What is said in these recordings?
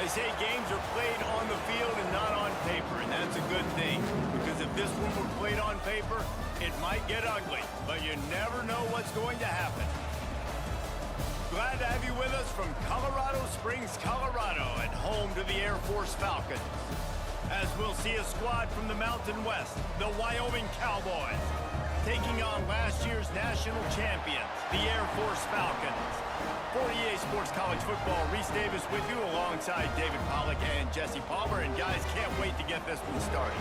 They say games are played on the field and not on paper, and that's a good thing. Because if this one were played on paper, it might get ugly, but you never know what's going to happen. Glad to have you with us from Colorado Springs, Colorado, and home to the Air Force Falcons. As we'll see a squad from the Mountain West, the Wyoming Cowboys, taking on last year's national champions, the Air Force Falcons. For EA Sports College Football, Reese Davis with you alongside David Pollack and Jesse Palmer. And guys, can't wait to get this one started.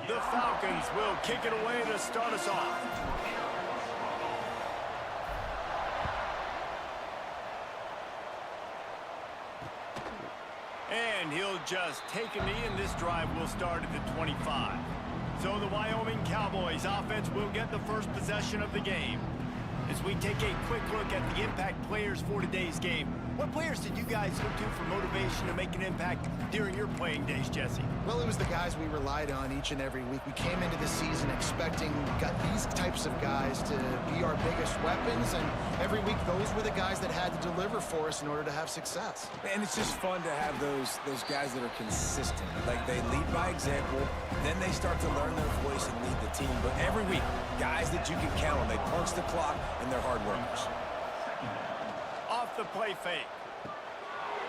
The Falcons will kick it away to start us off. And he'll just take a knee, and this drive will start at the 25. So the Wyoming Cowboys offense will get the first possession of the game. As we take a quick look at the impact players for today's game, what players did you guys look to for motivation to make an impact during your playing days, Jesse? Well, it was the guys we relied on each and every week. We came into the season expecting these types of guys to be our biggest weapons, and every week those were the guys that had to deliver for us in order to have success. And it's just fun to have those guys that are consistent. Like, they lead by example, then they start to learn their voice and lead the team. But every week, guys that you can count on, they punch the clock, and they're hard workers. Off the play fake.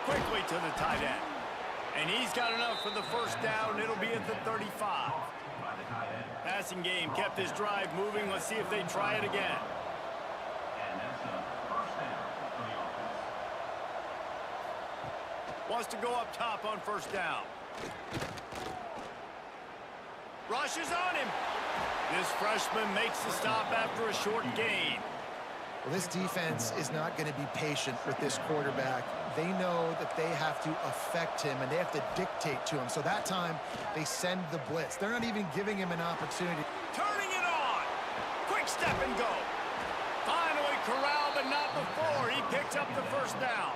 Quickly to the tight end. And he's got enough for the first down. It'll be at the 35. Passing game kept this drive moving. Let's see if they try it again. Wants to go up top on first down. Rushes on him. This freshman makes the stop after a short gain. Well, this defense is not going to be patient with this quarterback. They know that they have to affect him, and they have to dictate to him. So that time, they send the blitz. They're not even giving him an opportunity. Turning it on. Quick step and go. Finally corralled, but not before. He picks up the first down.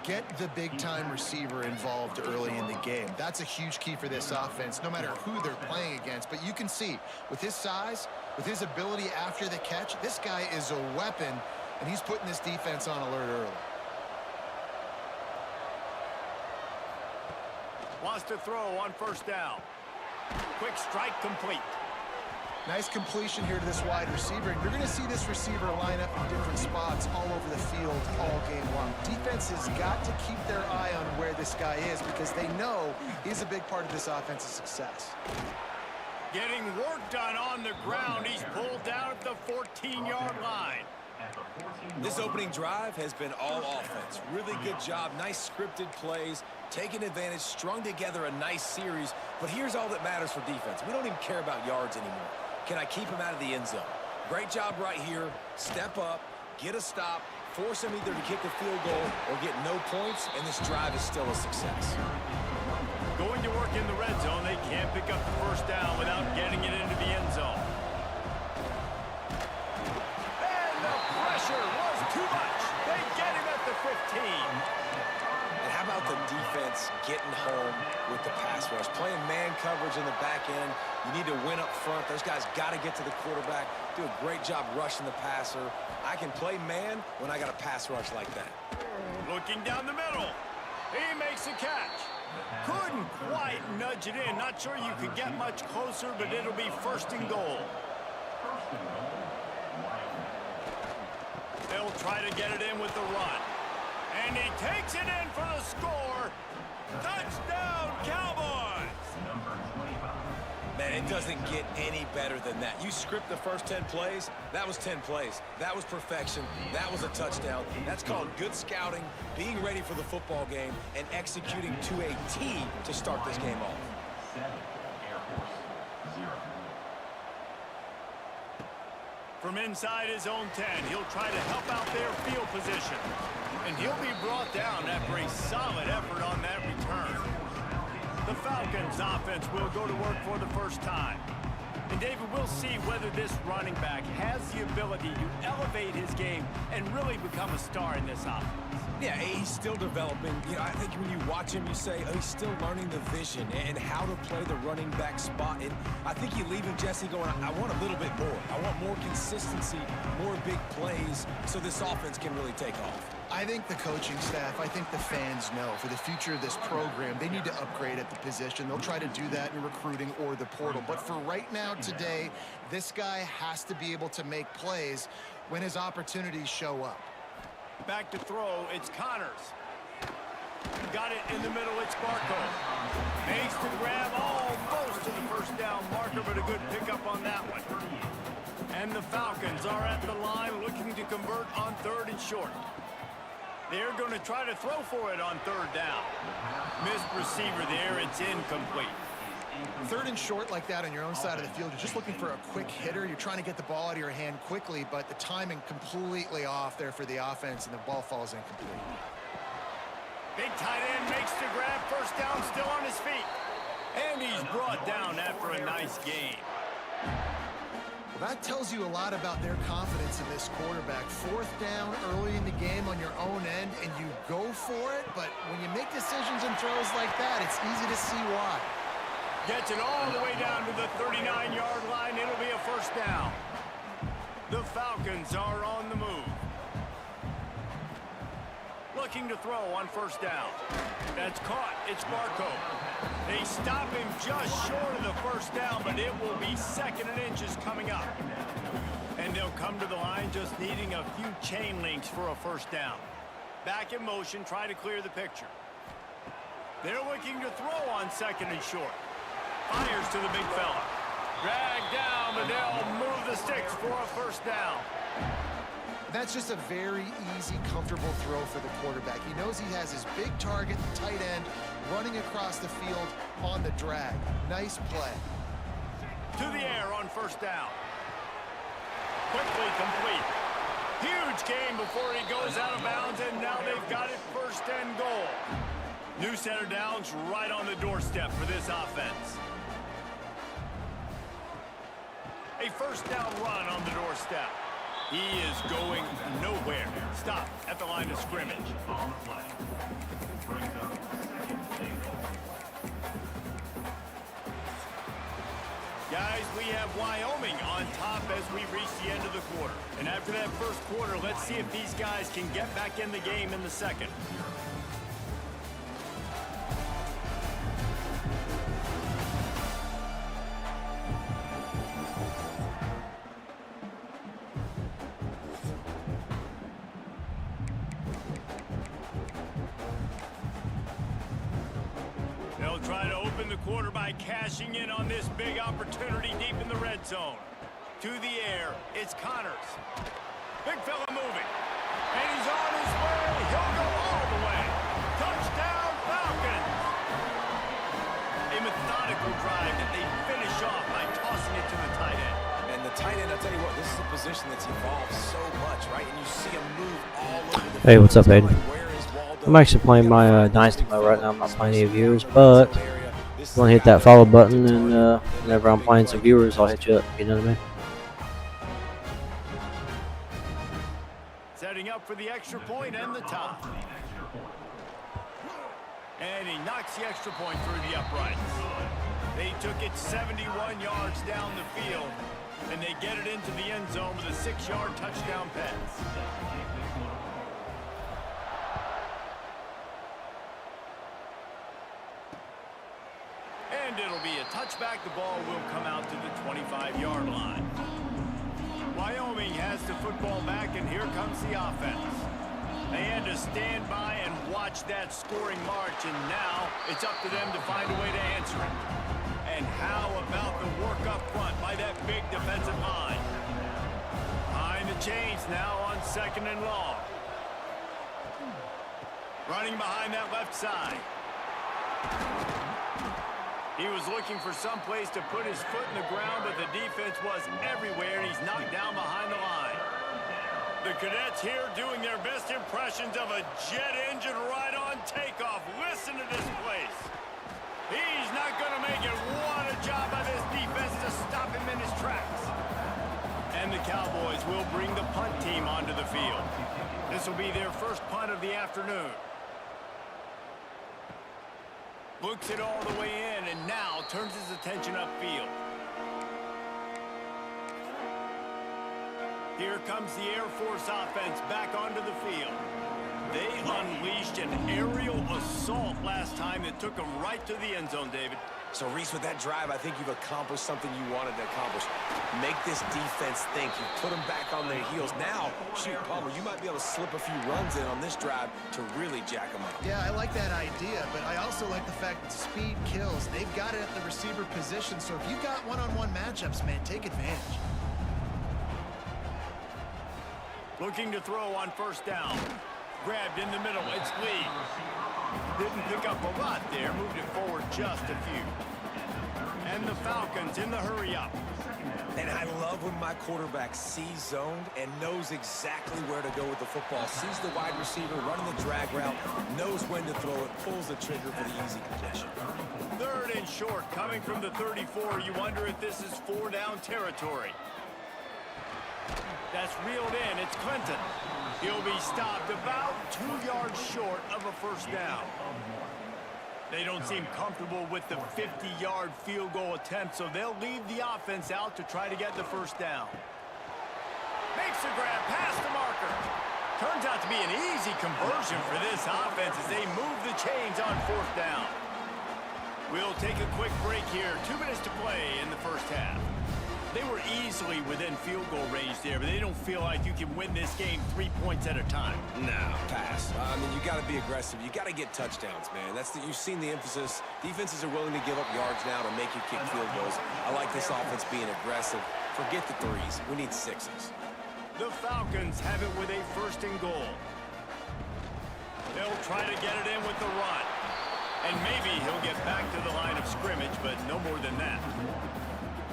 Get the big-time receiver involved early in the game. That's a huge key for this offense, no matter who they're playing against. But you can see, with his size, with his ability after the catch, this guy is a weapon, and he's putting this defense on alert early. Wants to throw on first down. Quick strike complete. Nice completion here to this wide receiver. And you're going to see this receiver line up in different spots all over the field all game long. Defense has got to keep their eye on where this guy is because they know he's a big part of this offense's success. Getting work done on the ground. He's pulled down at the 14-yard line. This opening drive has been all offense. Really good job. Nice scripted plays. Taking advantage, strung together a nice series. But here's all that matters for defense. We don't even care about yards anymore. Can I keep him out of the end zone? Great job right here. Step up, get a stop, force him either to kick a field goal or get no points, and this drive is still a success. Going to work in the red zone. They can't pick up the first down without getting it into the end zone. And the pressure was too much. They get him at the 15. And how about the defense getting home with the pass rush? Playing man coverage in the back end. You need to win up front. Those guys got to get to the quarterback. Do a great job rushing the passer. I can play man when I got a pass rush like that. Looking down the middle. He makes a catch. Couldn't quite nudge it in. Not sure you could get much closer, but it'll be first and goal. They'll try to get it in with the run. And he takes it in for the score. Touchdown, Cowboys! Man, it doesn't get any better than that. You script the first 10 plays, that was 10 plays. That was perfection. That was a touchdown. That's called good scouting, being ready for the football game, and executing to a T to start this game off. From inside his own 10, he'll try to help out their field position. And he'll be brought down after a solid effort on that return. The Falcons offense will go to work for the first time. And David, we'll see whether this running back has the ability to elevate his game and really become a star in this offense. Yeah, he's still developing. You know, I think when you watch him, you say, oh, he's still learning the vision and how to play the running back spot. And I think you leave him, Jesse, going, I want a little bit more. I want more consistency, more big plays, so this offense can really take off. I think the coaching staff, I think the fans know for the future of this program, they need to upgrade at the position. They'll try to do that in recruiting or the portal. But for right now, today, this guy has to be able to make plays when his opportunities show up. Back to throw, it's Connors. Got it in the middle, it's Barco. Makes the grab almost to the first down marker, but a good pickup on that one. And the Falcons are at the line looking to convert on 3rd and short. They're going to try to throw for it on 3rd down. Missed receiver there, it's incomplete. 3rd and short like that on your own side of the field, you're just looking for a quick hitter. You're trying to get the ball out of your hand quickly, but the timing completely off there for the offense, and the ball falls incomplete. Big tight end makes the grab, first down, still on his feet. And he's brought down after a nice gain. Well, that tells you a lot about their confidence in this quarterback. 4th down early in the game on your own end, and you go for it, but when you make decisions and throws like that, it's easy to see why. Gets it all the way down to the 39-yard line. It'll be a first down. The Falcons are on the move. Looking to throw on 1st down. That's caught. It's Barco. They stop him just short of the 1st down, but it will be 2nd and inches coming up. And they'll come to the line just needing a few chain links for a 1st down. Back in motion, try to clear the picture. They're looking to throw on 2nd and short. Fires to the big fella. Dragged down, but they'll move the sticks for a 1st down. That's just a very easy, comfortable throw for the quarterback. He knows he has his big target, the tight end, running across the field on the drag. Nice play. To the air on 1st down. Quickly complete. Huge gain before he goes out of bounds, and now they've got it 1st and goal. New center downs right on the doorstep for this offense. A 1st down run on the doorstep. He is going nowhere. Stop at the line of scrimmage. Guys, we have Wyoming on top as we reach the end of the quarter. And after that 1st quarter, let's see if these guys can get back in the game in the 2nd. They'll try to open the quarter by cashing in on this big opportunity deep in the red zone. To the air, it's Connors. Big fella moving. And he's on his way. He'll go all the way. Touchdown, Falcons. A methodical drive that they finish off by tossing it to the tight end. And the tight end, I'll tell you what, this is a position that's evolved so much, right? And you see him move all over the field. Hey, what's up, Aiden? I'm actually playing my Dynasty mode right now. I'm not playing any viewers, but if you want to hit that follow button, and whenever I'm playing some viewers, I'll hit you up. You know what I mean? Setting up for the extra point and the top. And he knocks the extra point through the uprights. They took it 71 yards down the field, and they get it into the end zone with a 6-yard touchdown pass. And it'll be a touchback. The ball will come out to the 25-yard line. Wyoming has the football back, and here comes the offense. They had to stand by and watch that scoring march, and now it's up to them to find a way to answer it. And how about the work up front by that big defensive line? Behind the chains now on 2nd and long. Running behind that left side. He was looking for some place to put his foot in the ground, but the defense was everywhere, and he's knocked down behind the line. The cadets here doing their best impressions of a jet engine right on takeoff. Listen to this place. He's not going to make it. What a job by this defense to stop him in his And the Cowboys will bring the punt team onto the field. This will be their first punt of the afternoon. Looks it all the way in and now turns his attention upfield. Here comes the Air Force offense back onto the field. They unleashed an aerial assault last time that took them right to the end zone, David. So, Reese, with that drive, I think you've accomplished something you wanted to accomplish. Make this defense think. You put them back on their heels. Now, shoot, Palmer, you might be able to slip a few runs in on this drive to really jack them up. Yeah, I like that idea, but I also like the fact that speed kills. They've got it at the receiver position, so if you've got one-on-one matchups, man, take advantage. Looking to throw on first down. Grabbed in the middle. It's Lee. Didn't pick up a lot there. Moved it forward just a few. And the Falcons in the hurry-up. And I love when my quarterback sees zoned and knows exactly where to go with the football. Sees the wide receiver running the drag route, knows when to throw it, pulls the trigger for the easy completion. Third and short coming from the 34. You wonder if this is 4-down territory. That's reeled in. It's Clinton. He'll be stopped about 2 yards short of a first down. They don't seem comfortable with the 50-yard field goal attempt, so they'll leave the offense out to try to get the first down. Makes a grab past the marker. Turns out to be an easy conversion for this offense as they move the chains on fourth down. We'll take a quick break here. 2 minutes to play in the first half. They were easily within field goal range there, but they don't feel like you can win this game 3 points at a time. No, pass. I mean, you got to be aggressive. You got to get touchdowns, man. You've seen the emphasis. Defenses are willing to give up yards now to make you kick field goals. I like this offense being aggressive. Forget the threes. We need sixes. The Falcons have it with a first and goal. They'll try to get it in with the run. And maybe he'll get back to the line of scrimmage, but no more than that.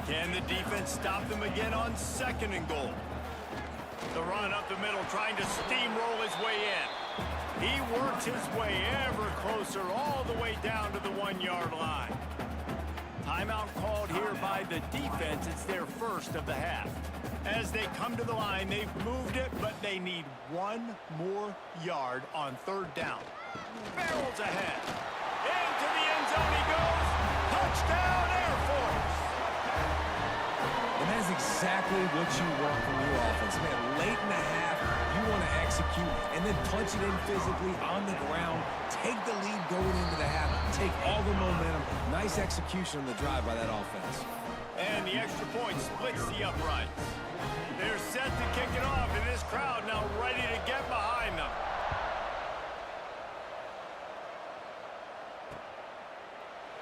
Can the defense stop them again on second and goal? The run up the middle, trying to steamroll his way in. He works his way ever closer, all the way down to the 1-yard line. Timeout called here by the defense. It's their first of the half. As they come to the line, they've moved it, but they need 1 more yard on third down. Barrels ahead. Into the end zone he goes. Touchdown, Air Force. And that is exactly what you want from your offense. Man, late in the half, you want to execute and then punch it in physically on the ground. Take the lead going into the half. Take all the momentum. Nice execution on the drive by that offense. And the extra point splits the uprights. They're set to kick it off, and this crowd now ready to get behind them.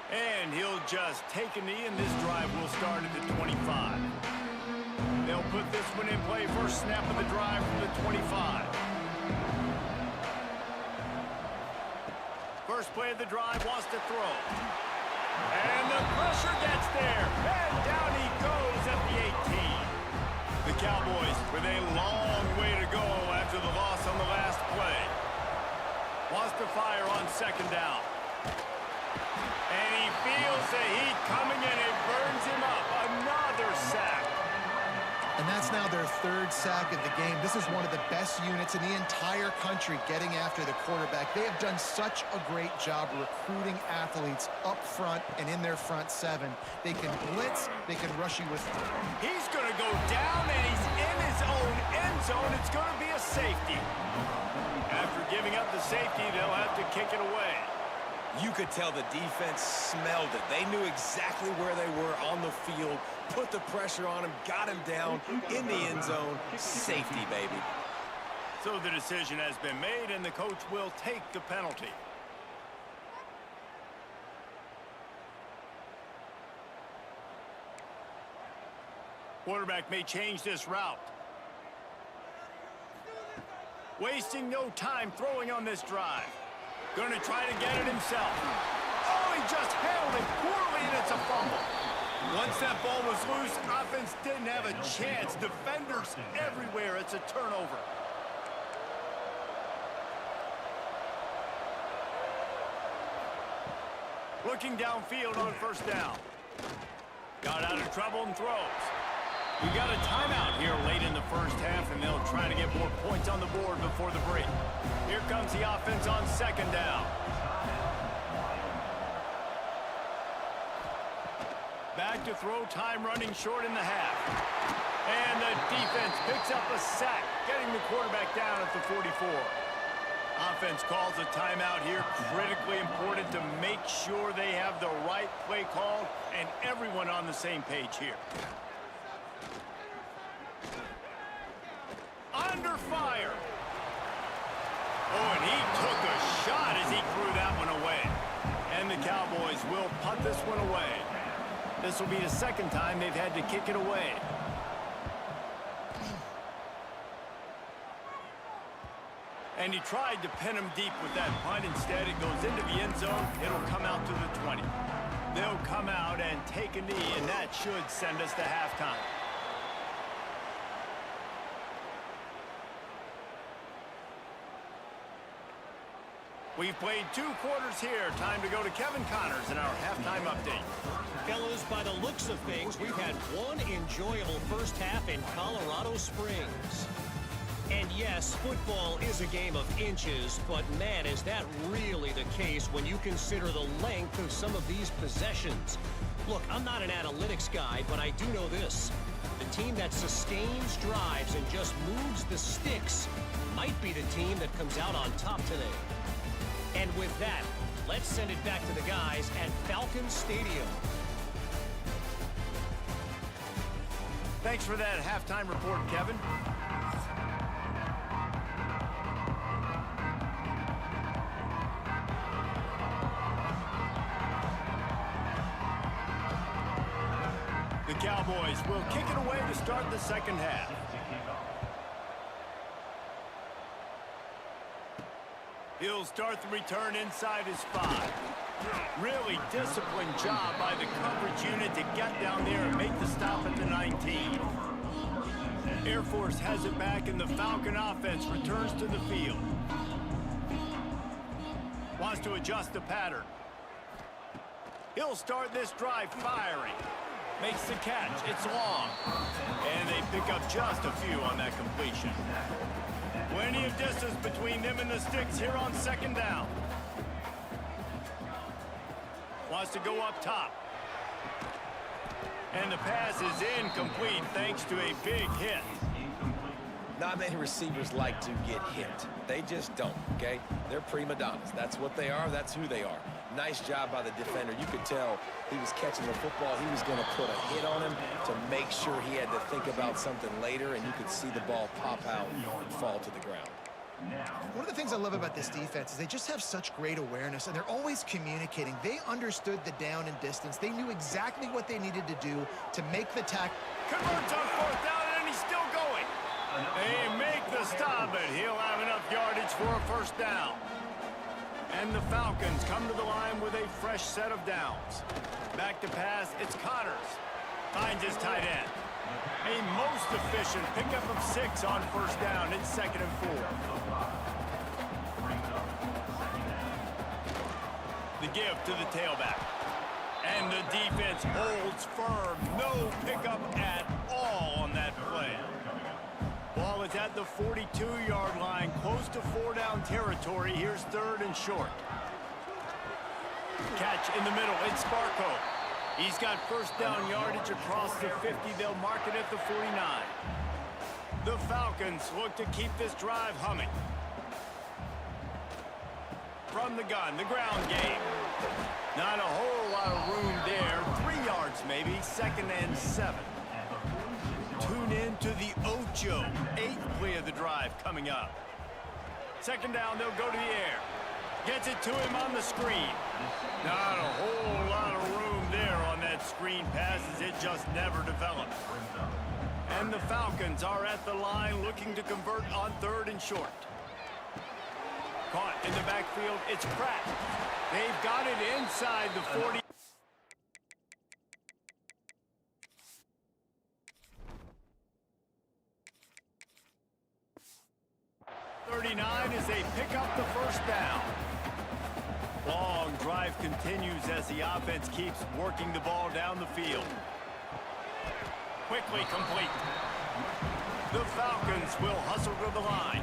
And he'll just take a knee, and this drive will start at the 25. They'll put this one in play. First snap of the drive from the 25. First play of the drive, wants to throw. And the pressure gets there. And down he goes at the 18. The Cowboys with a long way to go after the loss on the last play. Wants to fire on second down. And he feels the heat coming in. It burns him up. Another sack. And that's now their 3rd sack of the game. This is one of the best units in the entire country getting after the quarterback. They have done such a great job recruiting athletes up front and in their front 7. They can blitz, they can rush you with... He's going to go down, and he's in his own end zone. It's going to be a safety. After giving up the safety, they'll have to kick it away. You could tell the defense smelled it. They knew exactly where they were on the field, put the pressure on him, got him down in the end zone. Safety, baby. So the decision has been made, and the coach will take the penalty. Quarterback may change this route. Wasting no time throwing on this drive. Going to try to get it himself. Oh, he just held it poorly, and it's a fumble. Once that ball was loose, offense didn't have a chance. Defenders everywhere. It's a turnover. Looking downfield on first down. Got out of trouble and throws. We got a timeout here late in the first half, and they'll try to get more points on the board before the break. Here comes the offense on second down. Back to throw, time running short in the half. And the defense picks up a sack, getting the quarterback down at the 44. Offense calls a timeout here. Critically important to make sure they have the right play called and everyone on the same page here. Under fire. Oh, and he took a shot as he threw that one away. And the Cowboys will punt this one away. This will be the second time they've had to kick it away. And he tried to pin him deep with that punt. Instead, it goes into the end zone. It'll come out to the 20. They'll come out and take a knee, and that should send us to halftime. We've played 2 quarters here. Time to go to Kevin Connors in our halftime update. Fellas, by the looks of things, we've had one enjoyable first half in Colorado Springs. And yes, football is a game of inches, but man, is that really the case when you consider the length of some of these possessions. Look, I'm not an analytics guy, but I do know this. The team that sustains drives and just moves the sticks might be the team that comes out on top today. And with that, let's send it back to the guys at Falcon Stadium. Thanks for that halftime report, Kevin. The Cowboys will kick it away to start the second half. He'll start the return inside his 5. Really disciplined job by the coverage unit to get down there and make the stop at the 19. Air Force has it back, and the Falcon offense returns to the field. Wants to adjust the pattern. He'll start this drive firing. Makes the catch. It's long. And they pick up just a few on that completion. Plenty of distance between them and the sticks here on second down. Wants to go up top. And the pass is incomplete thanks to a big hit. Not many receivers like to get hit. They just don't, okay? They're prima donnas. That's what they are. That's who they are. Nice job by the defender. You could tell he was catching the football. He was going to put a hit on him to make sure he had to think about something later, and you could see the ball pop out and fall to the ground. One of the things I love about this defense is they just have such great awareness, and they're always communicating. They understood the down and distance. They knew exactly what they needed to do to make the tackle. Converts on fourth down, and he's still going. They make the stop, but he'll have enough yardage for a first down. And the Falcons come to the line with a fresh set of downs. Back to pass, it's Connors. Finds his tight end. A most efficient pickup of 6 on first down. It's 2nd and 4. The give to the tailback. And the defense holds firm. No pickup at all on that play. Ball is at the 42-yard line, close to 4-down territory. Here's 3rd and short. Catch in the middle, it's Sparko. He's got first down yardage across the 50. They'll mark it at the 49. The Falcons look to keep this drive humming. From the gun, the ground game. Not a whole lot of room there. 3 yards maybe, 2nd and 7. Tune in to the Ocho. 8th play of the drive coming up. 2nd down, they'll go to the air. Gets it to him on the screen. Not a whole lot of room there on that screen pass as it just never developed. And the Falcons are at the line looking to convert on 3rd and short. Caught in the backfield, it's Pratt. They've got it inside the 40. 39 as they pick up the first down. Long drive continues as the offense keeps working the ball down the field. quickly complete. The Falcons will hustle to the line.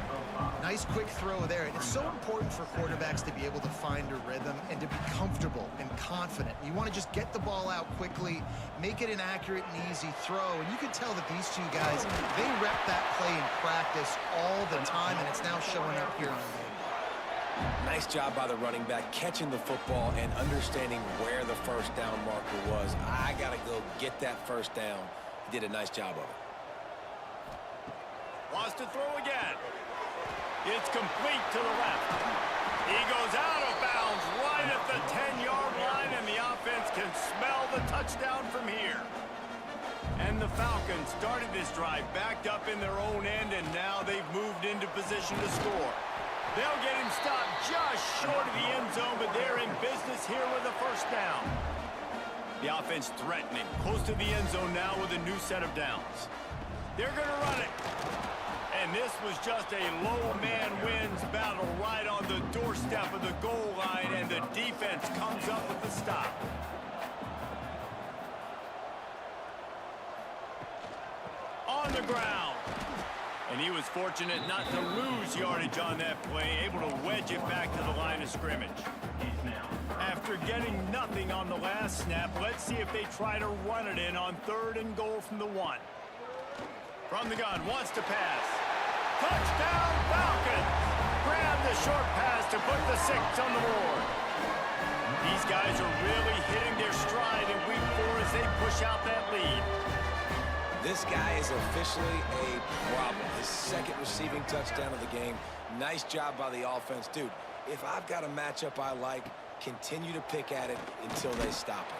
Nice quick throw there. It's so important for quarterbacks to be able to find a rhythm and to be comfortable and confident. You want to just get the ball out quickly, make it an accurate and easy throw. And you can tell that these two guys, they rep that play in practice all the time, and it's now showing up here on the game. Nice job by the running back catching the football and understanding where the first down marker was. I got to go get that first down. He did a nice job of it. Wants to throw again. It's complete to the left. He goes out of bounds right at the 10-yard line, and the offense can smell the touchdown from here. And the Falcons started this drive backed up in their own end, and now they've moved into position to score. They'll get him stopped just short of the end zone, but they're in business here with a first down. The offense threatening, close to the end zone now with a new set of downs. They're going to run it. And this was just a low man wins battle right on the doorstep of the goal line, and the defense comes up with the stop. On the ground. And he was fortunate not to lose yardage on that play, able to wedge it back to the line of scrimmage. After getting nothing on the last snap, let's see if they try to run it in on 3rd and goal from the 1. From the gun, wants to pass. Touchdown, Falcons! Grab the short pass to put the 6 on the board. These guys are really hitting their stride in week 4 as they push out that lead. This guy is officially a problem. His 2nd receiving touchdown of the game. Nice job by the offense. Dude, if I've got a matchup I like, continue to pick at it until they stop it.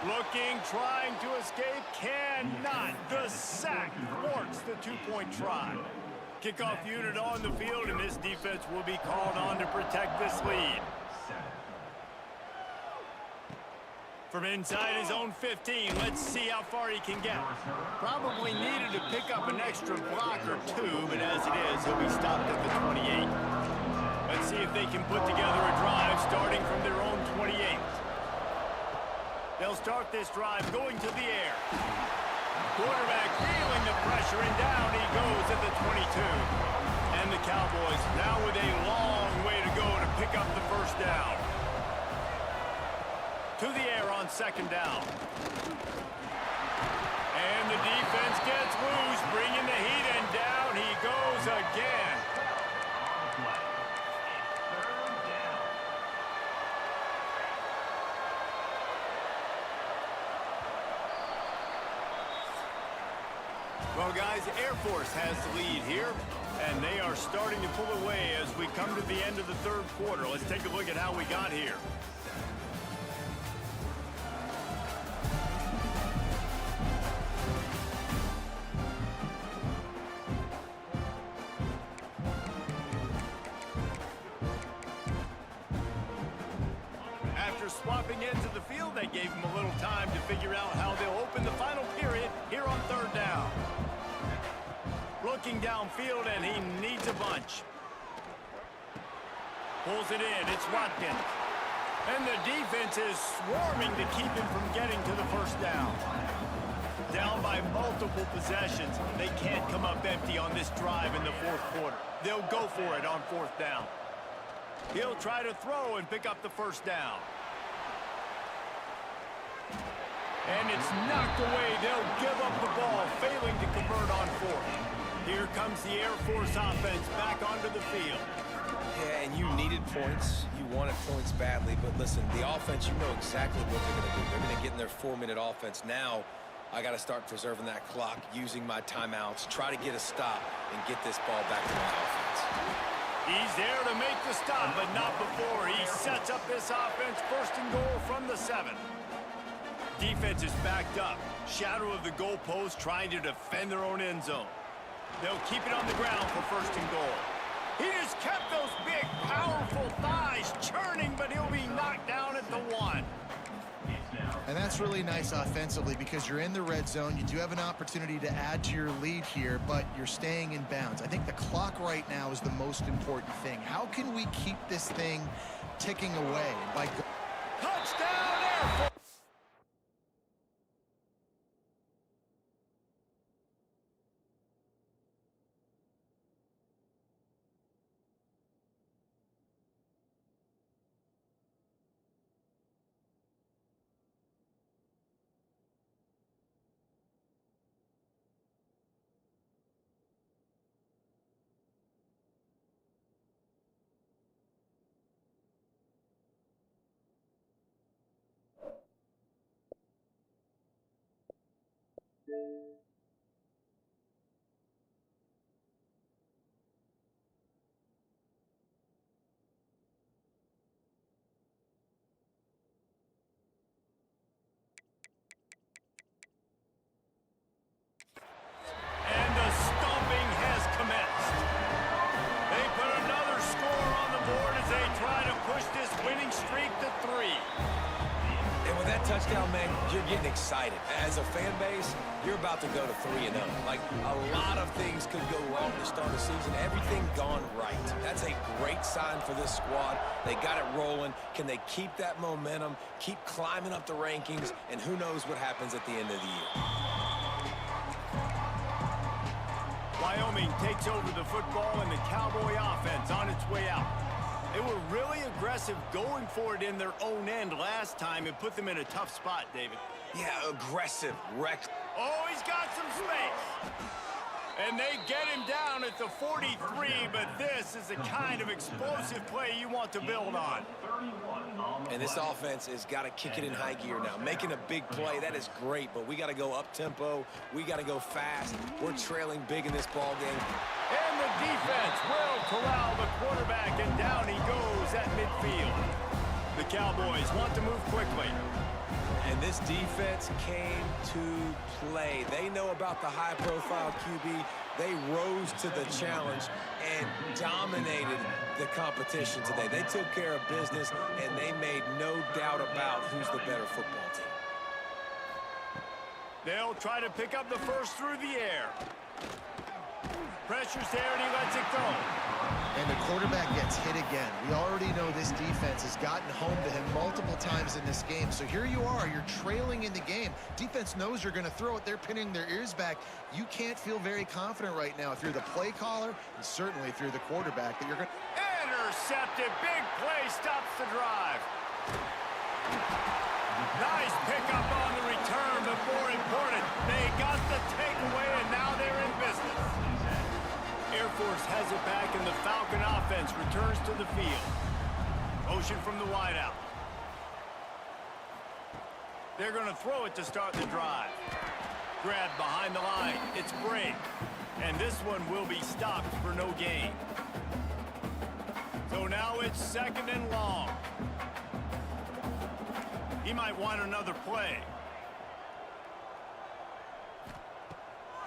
Looking, trying to escape, cannot. The sack thwarts the 2-point try. Kickoff unit on the field, and this defense will be called on to protect this lead. From inside his own 15, let's see how far he can get. Probably needed to pick up an extra block or 2, but as it is, he'll be stopped at the 28. Let's see if they can put together a drive starting from their own 28. They'll start this drive going to the air. Quarterback feeling the pressure, and down he goes at the 22. And the Cowboys now with a long way to go to pick up the first down. To the air on 2nd down. And the defense gets loose, bringing the heat, and down he goes again. Well, guys, Air Force has the lead here, and they are starting to pull away as we come to the end of the 3rd quarter. Let's take a look at how we got here. After swapping ends of the field, they gave him a little time to figure out how they'll open the final period here on 3rd down. Looking downfield, and he needs a bunch. Pulls it in. It's Watkins. And the defense is swarming to keep him from getting to the first down. Down by multiple possessions. They can't come up empty on this drive in the 4th quarter. They'll go for it on 4th down. He'll try to throw and pick up the first down. And it's knocked away. They'll give up the ball, failing to convert on 4th. Here comes the Air Force offense back onto the field. Yeah, and you needed points. You wanted points badly. But listen, the offense, you know exactly what they're going to do. They're going to get in their 4-minute offense. Now, I got to start preserving that clock, using my timeouts, try to get a stop, and get this ball back to my offense. He's there to make the stop, but not before. He sets up this offense 1st and goal from the 7. Defense is backed up. Shadow of the goalpost, trying to defend their own end zone. They'll keep it on the ground for 1st and goal. He just kept those big, powerful thighs churning, but he'll be knocked down at the 1. And that's really nice offensively because you're in the red zone. You do have an opportunity to add to your lead here, but you're staying in bounds. I think the clock right now is the most important thing. How can we keep this thing ticking away? Touchdown, Air Force! that touchdown, man, you're getting excited. As a fan base, you're about to go to 3-0. Like, a lot of things could go wrong to start the season. Everything gone right. That's a great sign for this squad. They got it rolling. Can they keep that momentum, keep climbing up the rankings, and who knows what happens at the end of the year. Wyoming takes over the football, and the Cowboy offense on its way out. They were really aggressive going for it in their own end last time. It put them in a tough spot, David. Yeah, aggressive, wreck. Oh, he's got some space. And they get him down at the 43, but this is the kind of explosive play you want to build on. And this offense has got to kick it in high gear now. Making a big play, that is great, but we got to go up-tempo. We got to go fast. We're trailing big in this ball game. And the defense will corral the quarterback, and down he goes at midfield. The Cowboys want to move quickly. And this defense came to play. They know about the high-profile QB. They rose to the challenge and dominated the competition today. They took care of business, and they made no doubt about who's the better football team. They'll try to pick up the first through the air. Pressure's there, and he lets it go. And the quarterback gets hit again. We already know this defense has gotten home to him multiple times in this game. So here you are, you're trailing in the game. Defense knows you're going to throw it. They're pinning their ears back. You can't feel very confident right now if you're the play caller, and certainly if you're the quarterback, that you're going to... Intercepted. Big play stops the drive. Nice pickup on the return, but more important, they got the takeaway, and now they're in business. Air Force has it back, and the Falcon offense returns to the field. Motion from the wideout. They're going to throw it to start the drive. Grabbed behind the line. It's Brake. And this one will be stopped for no gain. So now it's 2nd and long. He might want another play.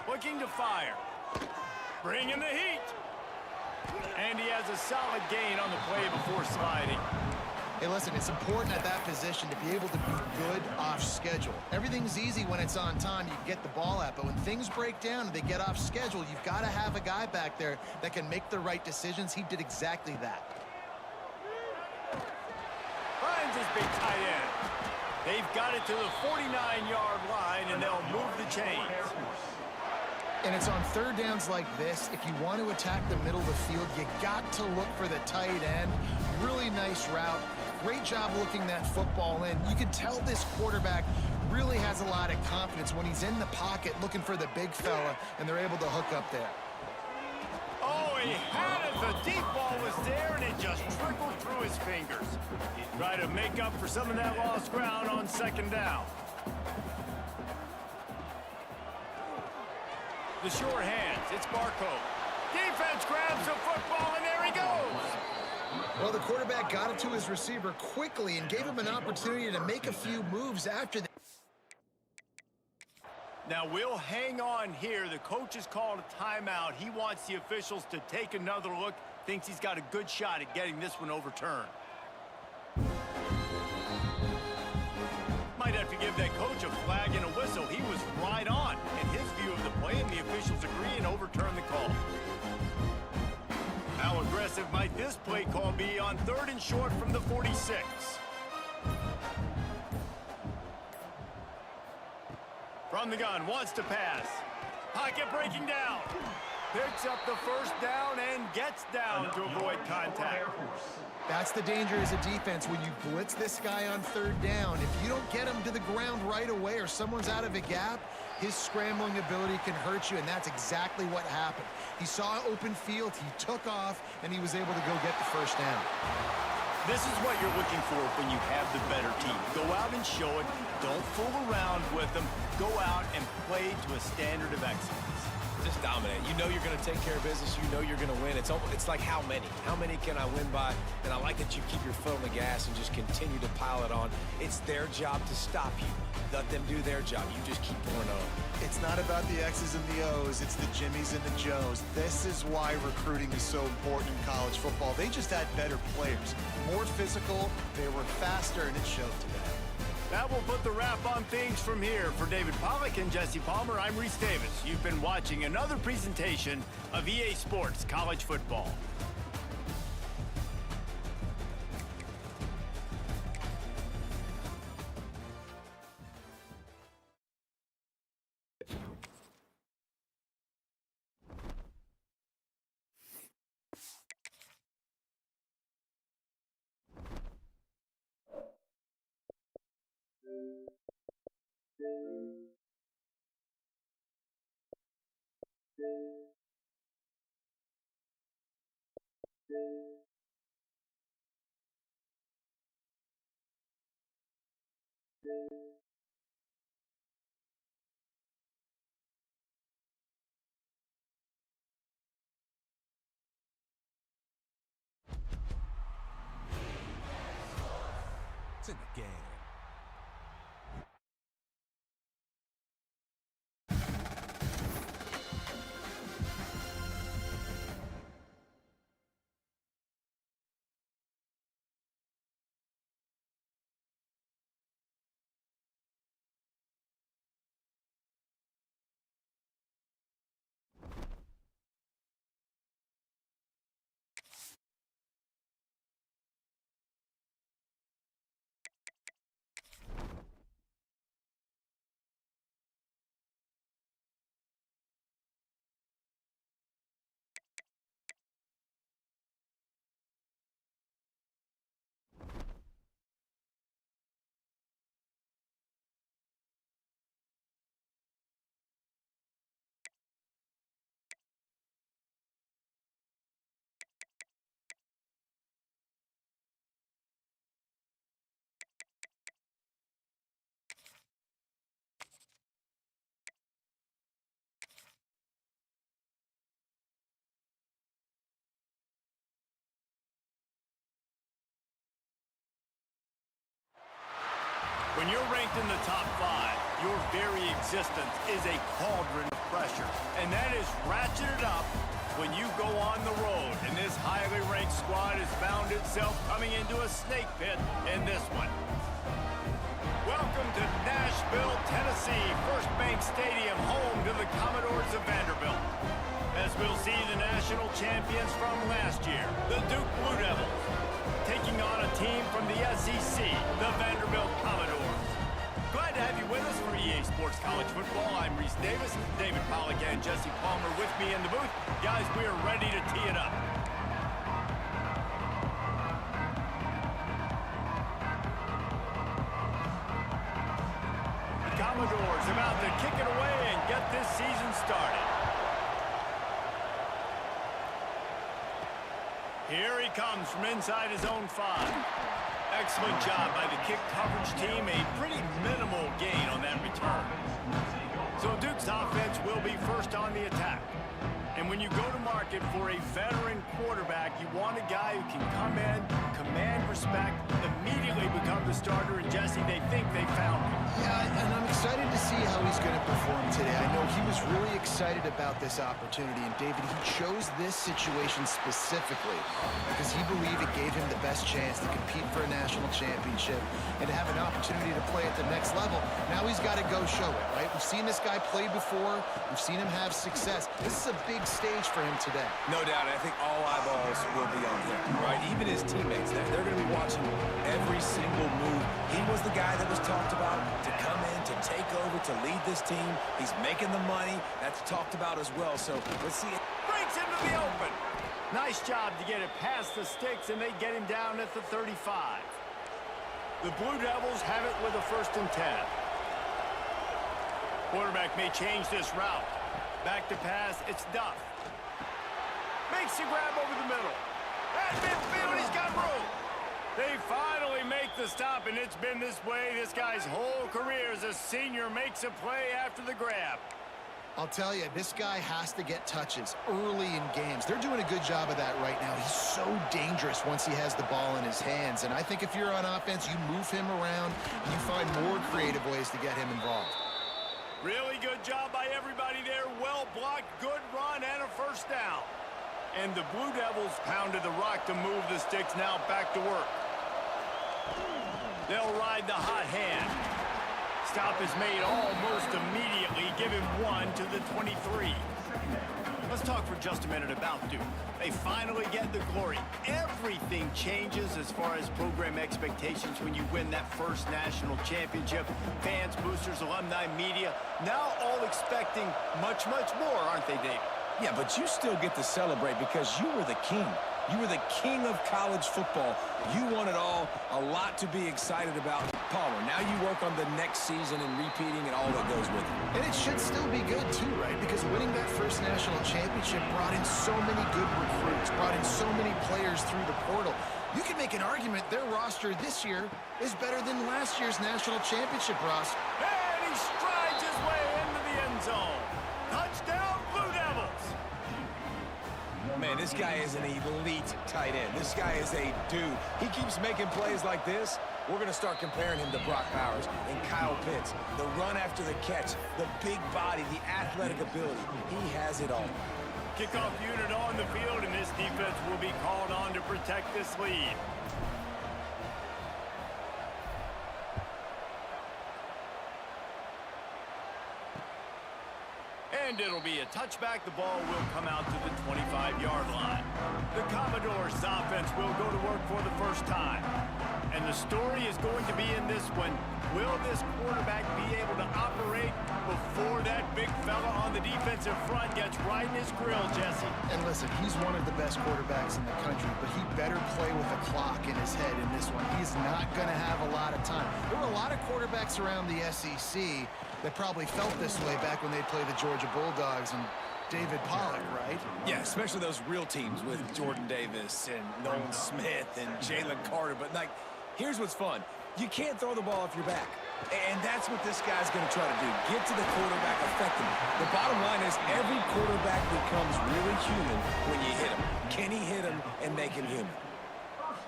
Looking to fire. Bringing the heat. And he has a solid gain on the play before sliding. Hey, listen, it's important at that position to be able to be good off schedule. Everything's easy when it's on time. You can get the ball out. But when things break down and they get off schedule, you've got to have a guy back there that can make the right decisions. He did exactly that. Finds his big tight end. They've got it to the 49-yard line, and they'll move the chains. And it's on third downs like this. If you want to attack the middle of the field, you got to look for the tight end. Really nice route. Great job looking that football in. You can tell this quarterback really has a lot of confidence when he's in the pocket looking for the big fella, and they're able to hook up there. Oh, he had it. The deep ball was there, and it just trickled through his fingers. Try to make up for some of that lost ground on 2nd down. The sure hands. It's Barco. Defense grabs the football, and there he goes. Well, the quarterback got it to his receiver quickly and gave him an opportunity to make a few moves after that. Now, we'll hang on here. The coach has called a timeout. He wants the officials to take another look. Thinks he's got a good shot at getting this one overturned. Might have to give that coach a flag and a whistle. He was right on in his view of the play, and the officials agree and overturn the call. How aggressive might this play call be on 3rd and short from the 46? From the gun, wants to pass. Pocket breaking down. Picks up the 1st down and gets down to avoid contact. That's the danger as a defense when you blitz this guy on 3rd down. If you don't get him to the ground right away or someone's out of a gap, his scrambling ability can hurt you, and that's exactly what happened. He saw open field, he took off, and he was able to go get the 1st down. This is what you're looking for when you have the better team. Go out and show it. Don't fool around with them. Go out and play to a standard of excellence. Just dominate. You know you're going to take care of business. You know you're going to win. It's like how many? How many can I win by? And I like that you keep your foot on the gas and just continue to pile it on. It's their job to stop you. Let them do their job. You just keep pouring on. It's not about the X's and the O's. It's the Jimmies and the Joes. This is why recruiting is so important in college football. They just had better players. More physical. They were faster, and it showed today. That will put the wrap on things from here. For David Pollack and Jesse Palmer, I'm Reese Davis. You've been watching another presentation of EA Sports College Football. It's in the game. When you're ranked in the top 5, your very existence is a cauldron of pressure. And that is ratcheted up when you go on the road. And this highly ranked squad has found itself coming into a snake pit in this one. Welcome to Nashville, Tennessee, First Bank Stadium, home to the Commodores of Vanderbilt. As we'll see the national champions from last year, the Duke Blue Devils, taking on a team from the SEC, the Vanderbilt Commodores. Glad to have you with us for EA Sports College Football. I'm Reese Davis, David Pollack and Jesse Palmer with me in the booth. Guys, we are ready to tee it up. The Commodores about to kick it away and get this season started. Here he comes from inside his own 5. Excellent job by the kick coverage team. A pretty minimal gain on that return. So Duke's offense will be first on the attack. And when you go to market for a veteran quarterback, you want a guy who can come in, command respect, immediately become the starter. And Jesse, they think they found him. Yeah, and I'm excited to see how he's going to perform today. I know he was really excited about this opportunity. And David, he chose this situation specifically because he believed it gave him the best chance to compete for a national championship and to have an opportunity to play at the next level. Now he's got to go show it, right? We've seen this guy play before. We've seen him have success. This is a big stage for him today. No doubt. I think all eyeballs will be on him, right? Even his teammates, they're going to be watching every single move. He was the guy that was talked about to come in, to take over, to lead this team. He's making the money. That's talked about as well. So let's see it. Breaks into the open. Nice job to get it past the sticks, and they get him down at the 35. The Blue Devils have it with a 1st and 10. Quarterback may change this route. Back to pass, it's Duff. Makes the grab over the middle. At midfield, he's got room. They finally make the stop, and it's been this way this guy's whole career as a senior makes a play after the grab. I'll tell you, this guy has to get touches early in games. They're doing a good job of that right now. He's so dangerous once he has the ball in his hands. And I think if you're on offense, you move him around, and you find more creative ways to get him involved. Really good job by everybody there. Well blocked, good run, and a 1st down. And the Blue Devils pounded the rock to move the sticks. Now back to work. They'll ride the hot hand. Stop is made almost immediately. Give him 1 to the 23. Let's talk for just a minute about Duke. They finally get the glory. Everything changes as far as program expectations when you win that first national championship. Fans, boosters, alumni, media, now all expecting much, much more, aren't they, Dave? Yeah, but you still get to celebrate because you were the king. You were the king of college football. You won it all. A lot to be excited about. Palmer, now you work on the next season and repeating and all that goes with it. And it should still be good, too, right? Because winning that first national championship brought in so many good recruits, brought in so many players through the portal. You can make an argument their roster this year is better than last year's national championship roster. And he strides his way into the end zone. Touchdown, Blue Devils! Man, this guy is an elite tight end. This guy is a dude. He keeps making plays like this. We're going to start comparing him to Brock Bowers and Kyle Pitts. The run after the catch, the big body, the athletic ability. He has it all. Kickoff unit on the field, and this defense will be called on to protect this lead. And it'll be a touchback. The ball will come out to the 25-yard line. The Commodores' offense will go to work for the first time. And the story is going to be in this one. Will this quarterback be able to operate before that big fella on the defensive front gets right in his grill, Jesse? And listen, he's one of the best quarterbacks in the country, but he better play with a clock in his head in this one. He's not going to have a lot of time. There were a lot of quarterbacks around the SEC that probably felt this way back when they played the Georgia Bulldogs and David Pollock, right? Yeah, especially those real teams with Jordan Davis and Nolan Smith and Jalen Carter. But, like, here's what's fun. You can't throw the ball off your back. And that's what this guy's going to try to do. Get to the quarterback effectively. The bottom line is every quarterback becomes really human when you hit him. Can he hit him and make him human?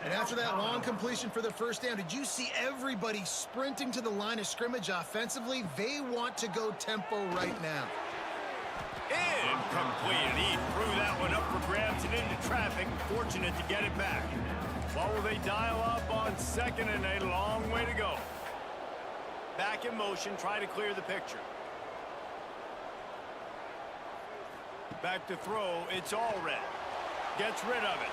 And after that long completion for the first down, did you see everybody sprinting to the line of scrimmage offensively? They want to go tempo right now. Incomplete. He threw that one up for grabs and into traffic. Fortunate to get it back. What will they dial up on second and a long way to go? Back in motion, try to clear the picture. Back to throw, it's all red. Gets rid of it.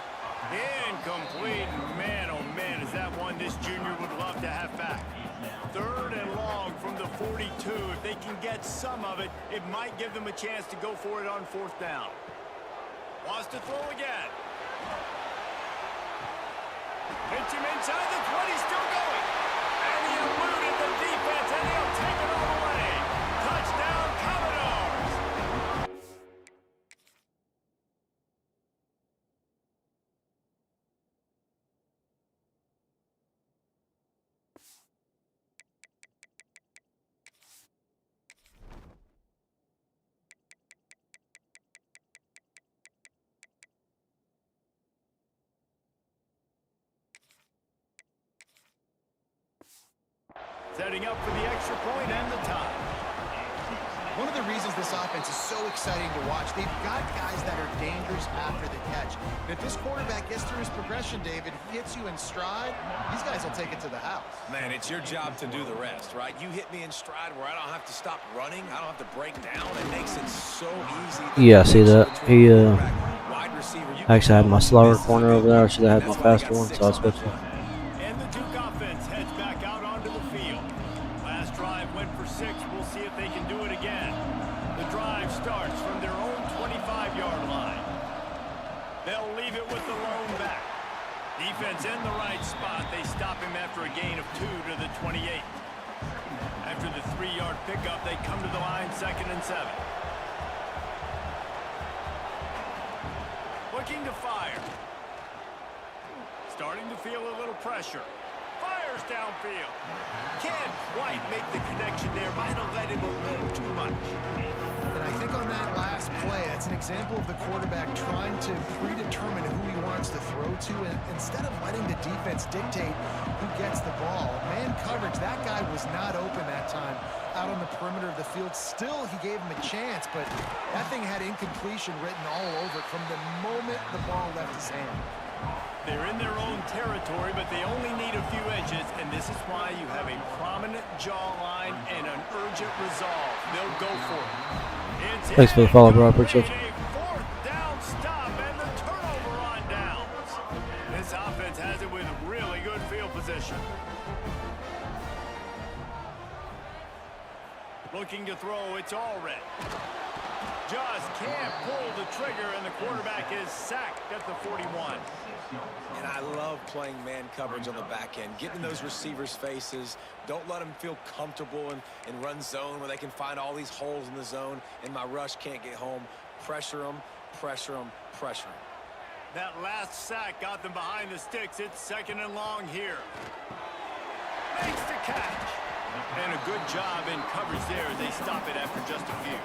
Incomplete. Man, oh man, is that one this junior would love to have back. Third and long from the 42. If they can get some of it, it might give them a chance to go for it on fourth down. Wants to throw again. Hits him inside the 20, still going. And he eluded the defense, and he'll take it all away. Touchdown, Commodores. Setting up for the extra point and the tie. One of the reasons this offense is so exciting to watch, they've got guys that are dangerous after the catch. And if this quarterback gets through his progression, David, he hits you in stride, these guys will take it to the house. Man, it's your job to do the rest, right? You hit me in stride where I don't have to stop running. I don't have to break down. It makes it so easy. Yeah, see that? He Wide receiver, actually had my slower corner over there. I should have had my faster one, so I switched it. And the Duke offense heads back out onto the field. Last drive went for 6. We'll see if they can do it again. The drive starts from their own 25-yard line. They'll leave it with the lone back. Defense in the right spot. They stop him after a gain of 2 to the 28. After the 3-yard pickup, they come to the line 2nd and 7. Looking to fire. Starting to feel a little pressure. Fires downfield. Can't quite make the connection there. Might have let him a little too much. And I think on that last play, that's an example of the quarterback trying to predetermine who he wants to throw to, and instead of letting the defense dictate who gets the ball. Man coverage, that guy was not open that time out on the perimeter of the field. Still, he gave him a chance, but that thing had incompletion written all over it from the moment the ball left his hand. They're in their own territory, but they only need a few edges, and this is why guy, you have a prominent jawline and an urgent resolve. They'll go for it. Thanks for the follow, bro. I appreciate you. Fourth down stop and the turnover on downs. This offense has it with really good field position. Looking to throw, it's all red. Just can't pull the trigger, and the quarterback is sacked at the 41. And I love playing man coverage on the back end, getting those receivers' faces. Don't let them feel comfortable and run zone where they can find all these holes in the zone, and my rush can't get home. Pressure them, pressure them, pressure them. That last sack got them behind the sticks. It's second and long here. Makes the catch. And a good job in coverage there. They stop it after just a few.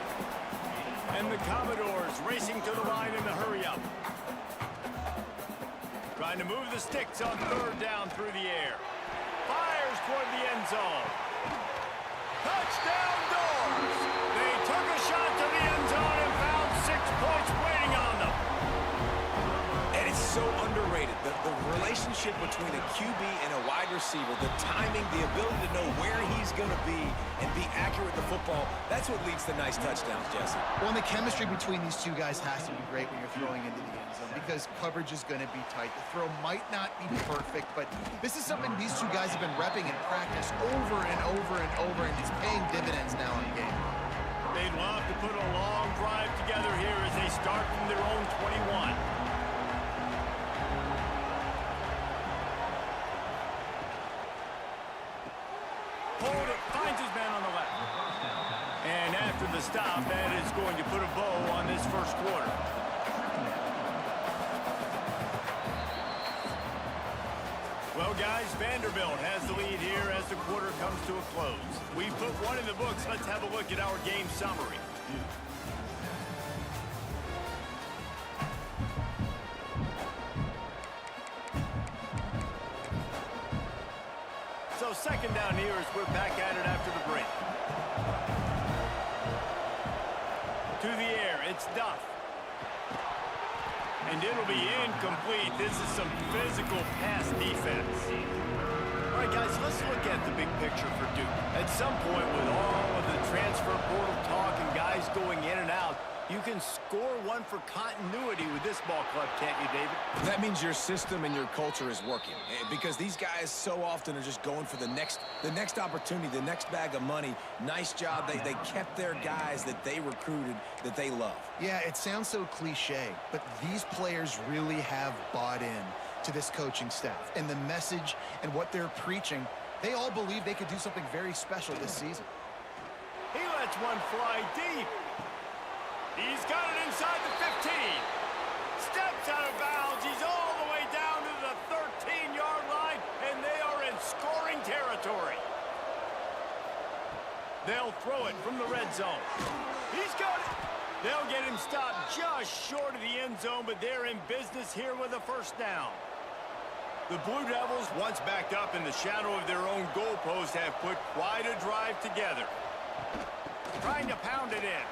And the Commodores racing to the line in the hurry-up. Trying to move the sticks on third down through the air. Fires toward the end zone. Touchdown Doors! They took a shot to the end zone and found 6 points waiting on them. And it's so underrated. The relationship between a QB and a wide receiver, the timing, the ability to know where he's going to be and be accurate with the football, that's what leads to nice touchdowns, Jesse. Well, and the chemistry between these two guys has to be great when you're throwing into the end zone because coverage is going to be tight. The throw might not be perfect, but this is something these two guys have been repping in practice over and over and over, and it's paying dividends now in game. They'd love to put a long drive together here as they start from their own 21. Finds his man on the left. And after the stop, that is going to put a bow on this first quarter. Well, guys, Vanderbilt has the lead here as the quarter comes to a close. We've put one in the books. Let's have a look at our game summary. So second down here as we're back at it after the break. To the air, it's Duff. And it'll be incomplete. This is some physical pass defense. All right, guys, let's look at the big picture for Duke. At some point, with all of the transfer portal talk and guys going in and out, you can score one for continuity with this ball club, can't you, David? That means your system and your culture is working because these guys so often are just going for the next opportunity, the next bag of money. Nice job. They kept their guys that they recruited, that they love. Yeah, it sounds so cliche, but these players really have bought in to this coaching staff and the message and what they're preaching. They all believe they could do something very special this season. He lets one fly deep. He's got it inside the 15. Steps out of bounds. He's all the way down to the 13-yard line, and they are in scoring territory. They'll throw it from the red zone. He's got it. They'll get him stopped just short of the end zone, but they're in business here with a first down. The Blue Devils, once backed up in the shadow of their own goalpost, have put quite a drive together. Trying to pound it in.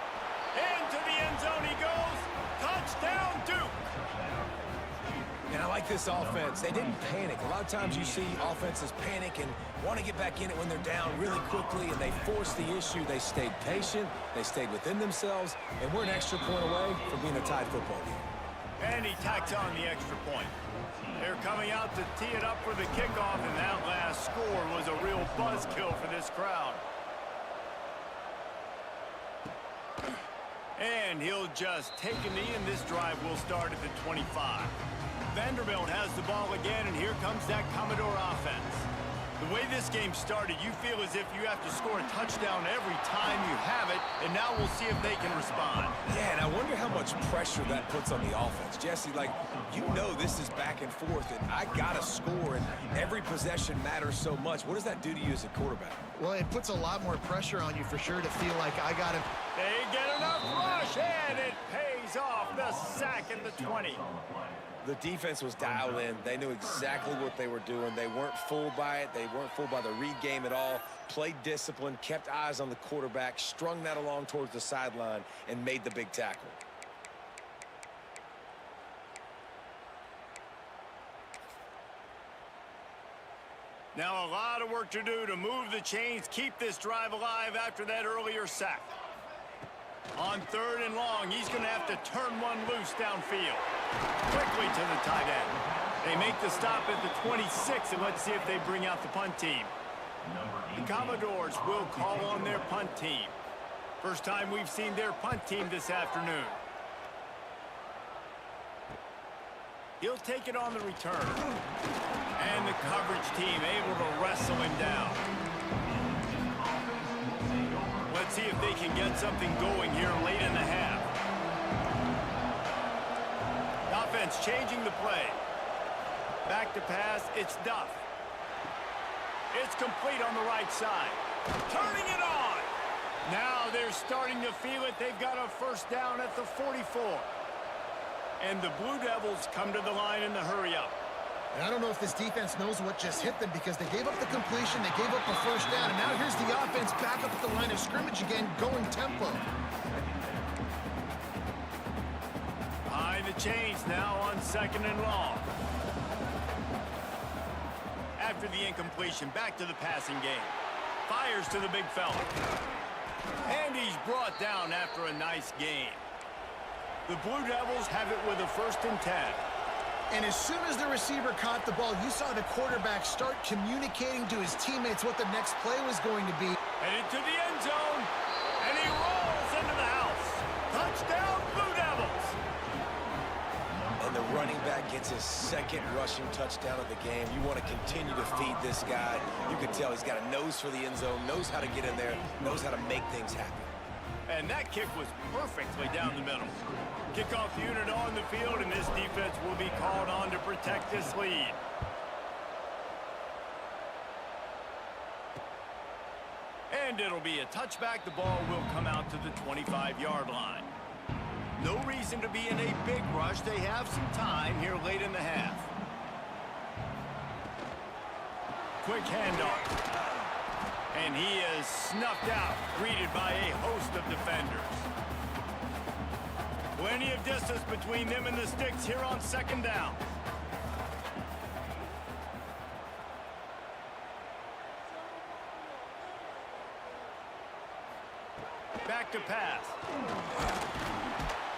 Into the end zone he goes. Touchdown, Duke. And I like this offense. They didn't panic. A lot of times you see offenses panic and want to get back in it when they're down really quickly, and they force the issue. They stayed patient. They stayed within themselves, and we're an extra point away from being a tied football game. And he tacks on the extra point. They're coming out to tee it up for the kickoff, and that last score was a real buzzkill for this crowd. And he'll just take a knee, and this drive will start at the 25. Vanderbilt has the ball again, and here comes that Commodore offense. The way this game started, you feel as if you have to score a touchdown every time you have it, and now we'll see if they can respond. Yeah, and I wonder how much pressure that puts on the offense. Jesse, like, you know this is back and forth, and I got to score, and every possession matters so much. What does that do to you as a quarterback? Well, it puts a lot more pressure on you for sure to feel like I got to... They get enough rush, and it pays off. The sack at the 20. The defense was dialed in. They knew exactly what they were doing. They weren't fooled by it. They weren't fooled by the read game at all. Played discipline, kept eyes on the quarterback, strung that along towards the sideline, and made the big tackle. Now a lot of work to do to move the chains, keep this drive alive after that earlier sack. On 3rd and long, he's going to have to turn one loose downfield. Quickly to the tight end. They make the stop at the 26, and let's see if they bring out the punt team. The Commodores will call on their punt team. First time we've seen their punt team this afternoon. He'll take it on the return. And the coverage team able to wrestle him down. Let's see if they can get something going here late in the half. Offense changing the play. Back to pass, it's Duff. It's complete on the right side. Turning it on. Now they're starting to feel it. They've got a first down at the 44. And the Blue Devils come to the line in the hurry-up. And I don't know if this defense knows what just hit them because they gave up the completion, they gave up a first down, and now here's the offense back up at the line of scrimmage again, going tempo. Behind the chains now on 2nd and long. After the incompletion, back to the passing game. Fires to the big fella. And he's brought down after a nice gain. The Blue Devils have it with a 1st and 10. And as soon as the receiver caught the ball, you saw the quarterback start communicating to his teammates what the next play was going to be. Headed to the end zone, and he rolls into the house. Touchdown, Blue Devils! And the running back gets his 2nd rushing touchdown of the game. You want to continue to feed this guy. You can tell he's got a nose for the end zone, knows how to get in there, knows how to make things happen. And that kick was perfectly down the middle. Kickoff unit on the field, and this defense will be called on to protect this lead. And it'll be a touchback. The ball will come out to the 25-yard line. No reason to be in a big rush. They have some time here late in the half. Quick handoff. And he is snuffed out, greeted by a host of defenders. Plenty of distance between them and the sticks here on 2nd down. Back to pass.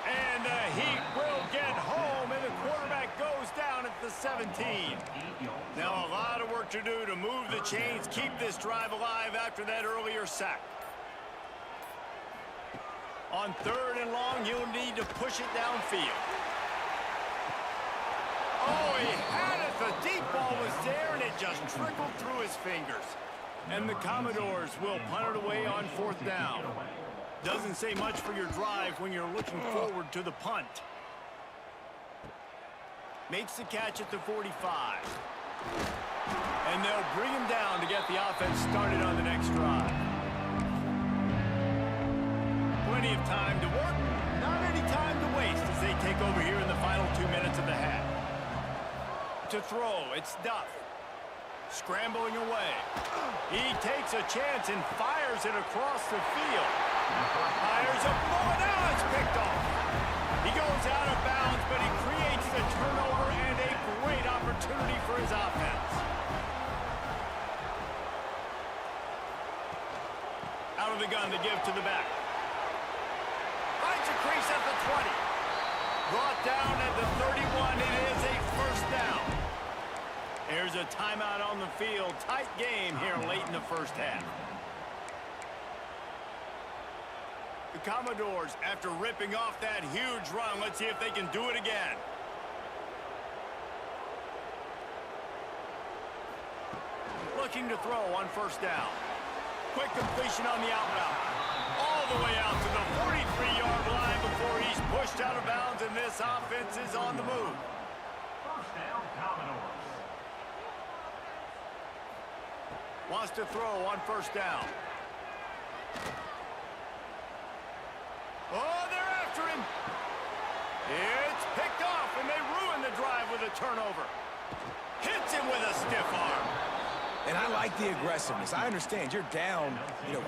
And the Heat will get home, and the quarterback goes down at the 17. Now a lot of work to do to move the chains, keep this drive alive after that earlier sack. On 3rd and long, you'll need to push it downfield. Oh, he had it. The deep ball was there, and it just trickled through his fingers. And the Commodores will punt it away on 4th down. Doesn't say much for your drive when you're looking forward to the punt. Makes the catch at the 45. And they'll bring him down to get the offense started on the next drive. Plenty of time to work, not any time to waste as they take over here in the final 2 minutes of the half. To throw, it's Duff. Scrambling away. He takes a chance and fires it across the field. Fires a ball, now it's picked off. He goes out of bounds, but he creates the turnover and a great opportunity for his offense. Out of the gun to give to the back. Finds a crease at the 20. Brought down at the 31. It is a 1st down. There's a timeout on the field. Tight game here late in the 1st half. The Commodores, after ripping off that huge run, let's see if they can do it again. Looking to throw on 1st down. Quick completion on the out route. All the way out to the 43-yard line before he's pushed out of bounds, and this offense is on the move. 1st down, Commodores. Wants to throw on 1st down. Oh, they're after him. It's picked off, and they ruin the drive with a turnover. Hits him with a stiff arm. And I like the aggressiveness. I understand you're down,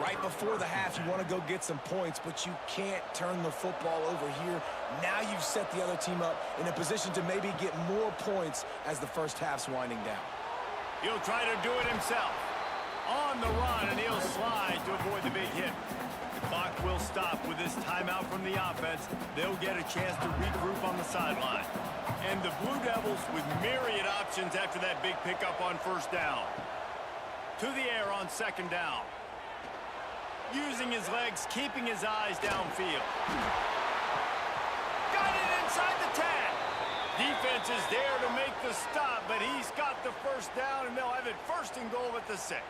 right before the half. You want to go get some points, but you can't turn the football over here. Now you've set the other team up in a position to maybe get more points as the 1st half's winding down. He'll try to do it himself. On the run, and he'll slide to avoid the big hit. The clock will stop with this timeout from the offense. They'll get a chance to regroup on the sideline. And the Blue Devils with myriad options after that big pickup on first down. To the air on second down. Using his legs, keeping his eyes downfield. Got it inside the 10. Defense is there to make the stop, but he's got the first down, and they'll have it first and goal at the 6.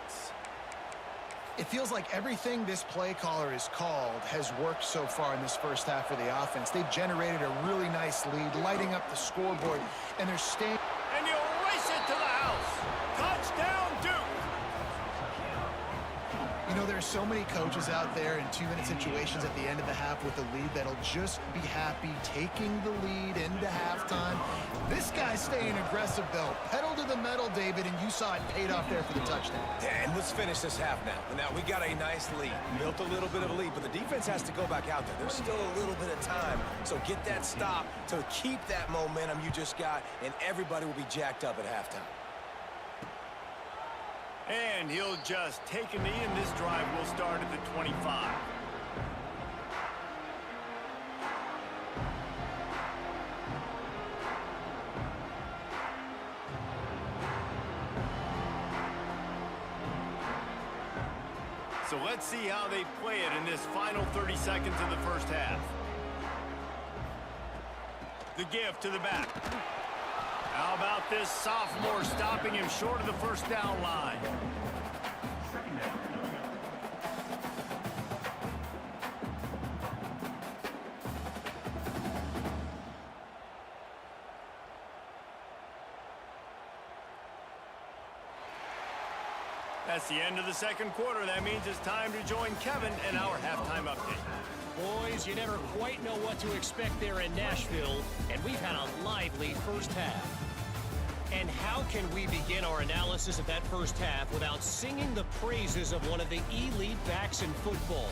It feels like everything this play caller has called has worked so far in this first half for the offense. They've generated a really nice lead, lighting up the scoreboard, and they're staying. And he'll race it to the house. Touchdown, Duke. You know, there's so many coaches out there in 2-minute situations at the end of the half with the lead that'll just be happy taking the lead into halftime. This guy's staying aggressive, though. Pedal to the metal, David, and you saw it paid off there for the touchdown. And let's finish this half now. Now, we got a nice lead. Built a little bit of a lead, but the defense has to go back out there. There's still a little bit of time. So get that stop to keep that momentum you just got, and everybody will be jacked up at halftime. And he'll just take a knee, and this drive will start at the 25. So let's see how they play it in this final 30 seconds of the first half. The give to the back. How about this sophomore stopping him short of the first down line? That's the end of the second quarter. That means it's time to join Kevin in our halftime update. Boys, you never quite know what to expect there in Nashville, and we've had a lively first half. And how can we begin our analysis of that first half without singing the praises of one of the elite backs in football?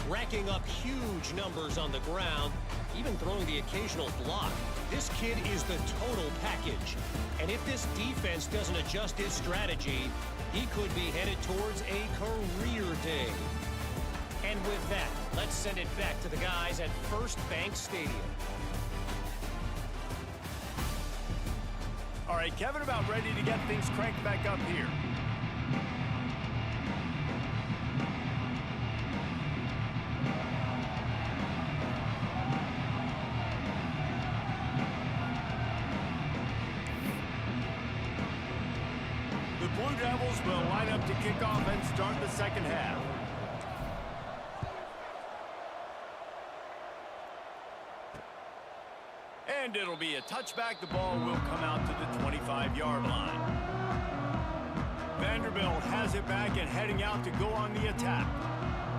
Racking up huge numbers on the ground, even throwing the occasional block. This kid is the total package. And if this defense doesn't adjust its strategy, he could be headed towards a career day. And with that, let's send it back to the guys at First Bank Stadium. All right, Kevin, about ready to get things cranked back up here. The Blue Devils will line up to kick off and start the second half. And it'll be a touchback. The ball will come out to the 25-yard line. Vanderbilt has it back and heading out to go on the attack.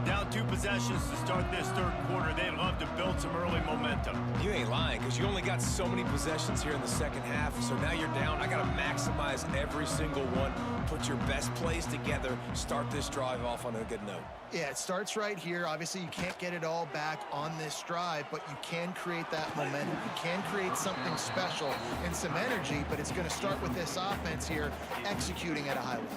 Down 2 possessions to start this third quarter. They'd love to build some early momentum. You ain't lying, because you only got so many possessions here in the second half, so now you're down. I got to maximize every single one. Put your best plays together. Start this drive off on a good note. Yeah, it starts right here. Obviously, you can't get it all back on this drive, but you can create that momentum. You can create something special and some energy, but it's going to start with this offense here executing at a high level.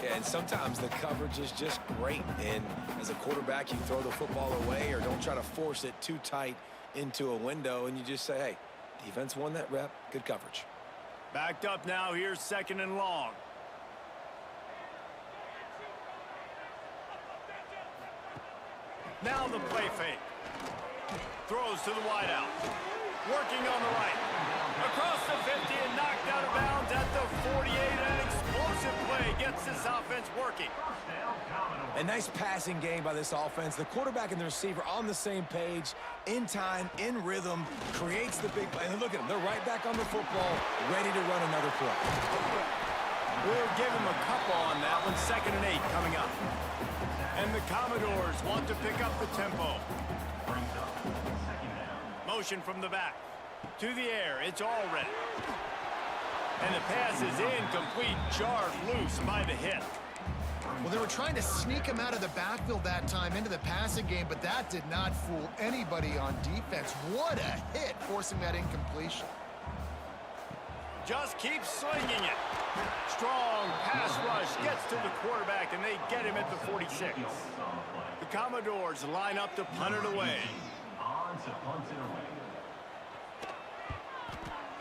Yeah, and sometimes the coverage is just great. And as a quarterback, you throw the football away or don't try to force it too tight into a window, and you just say, hey, defense won that rep. Good coverage. Backed up now. Here's second and long. Now the play fake. Throws to the wideout. Working on the right. Across the 50 and knocked out of bounds at the 48. An explosive play gets this offense working. A nice passing game by this offense. The quarterback and the receiver on the same page, in time, in rhythm, creates the big play. And look at them. They're right back on the football, ready to run another play. We'll give him a couple on that one. 2nd and 8 coming up. And the Commodores want to pick up the tempo. Motion from the back. To the air. It's all ready. And the pass is incomplete. Jarred loose by the hit. Well, they were trying to sneak him out of the backfield that time into the passing game, but that did not fool anybody on defense. What a hit, forcing that incompletion. Just keep slinging it. Strong pass rush gets to the quarterback, and they get him at the 46. The Commodores line up to punt it away. On to punt it away.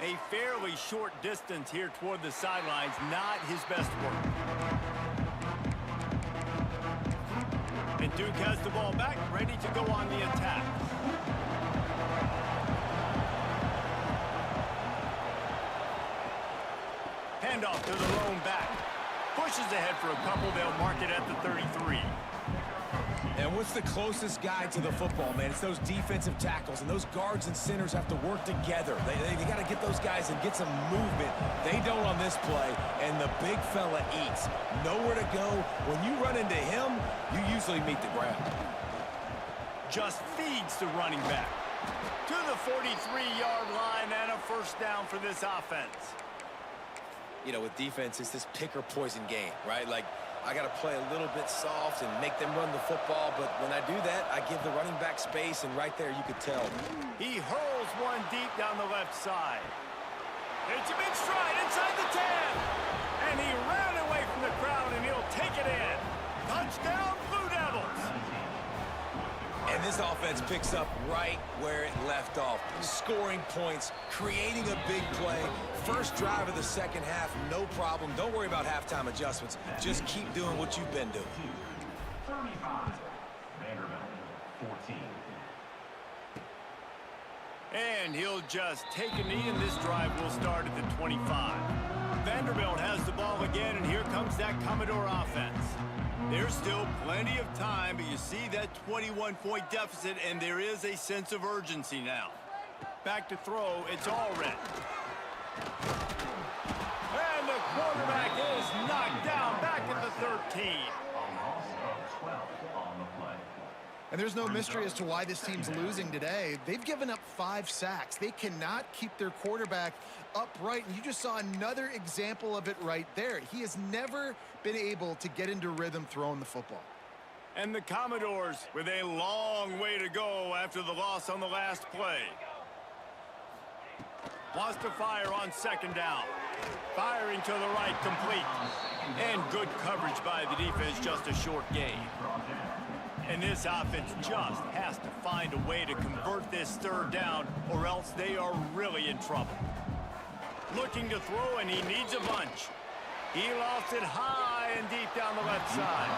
A fairly short distance here toward the sidelines, not his best work. And Duke has the ball back, ready to go on the attack. Handoff to the lone back. Pushes ahead for a couple. They'll mark it at the 33. And what's the closest guy to the football, man? It's those defensive tackles, and those guards and centers have to work together. They got to get those guys and get some movement. They don't on this play, and the big fella eats. Nowhere to go. When you run into him, you usually meet the ground. Just feeds the running back. To the 43-yard line and a first down for this offense. You know, with defense, it's this pick or poison game, right? Like, I got to play a little bit soft and make them run the football, but when I do that, I give the running back space, and right there you could tell. He hurls one deep down the left side. It's a big stride inside the 10. And he ran away from the crowd, and he'll take it in. Touchdown, Blue Devils. And this offense picks up right where it left off. Scoring points, creating a big play. First drive of the second half, no problem. Don't worry about halftime adjustments. Just keep doing what you've been doing. 35. Vanderbilt, 14. And he'll just take a knee, and this drive will start at the 25. Vanderbilt has the ball again, and here comes that Commodore offense. There's still plenty of time, but you see that 21-point deficit, and there is a sense of urgency now. Back to throw, it's all red. And the quarterback is knocked down back at the 13. A loss of 12 on the play. And there's no mystery as to why this team's losing today. They've given up 5 sacks. They cannot keep their quarterback upright, and you just saw another example of it right there. He has never been able to get into rhythm throwing the football. And the Commodores with a long way to go after the loss on the last play. Wants to fire on second down. Firing to the right, complete. And good coverage by the defense, just a short gain. And this offense just has to find a way to convert this third down, or else they are really in trouble. Looking to throw, and he needs a bunch. He lost it high and deep down the left side.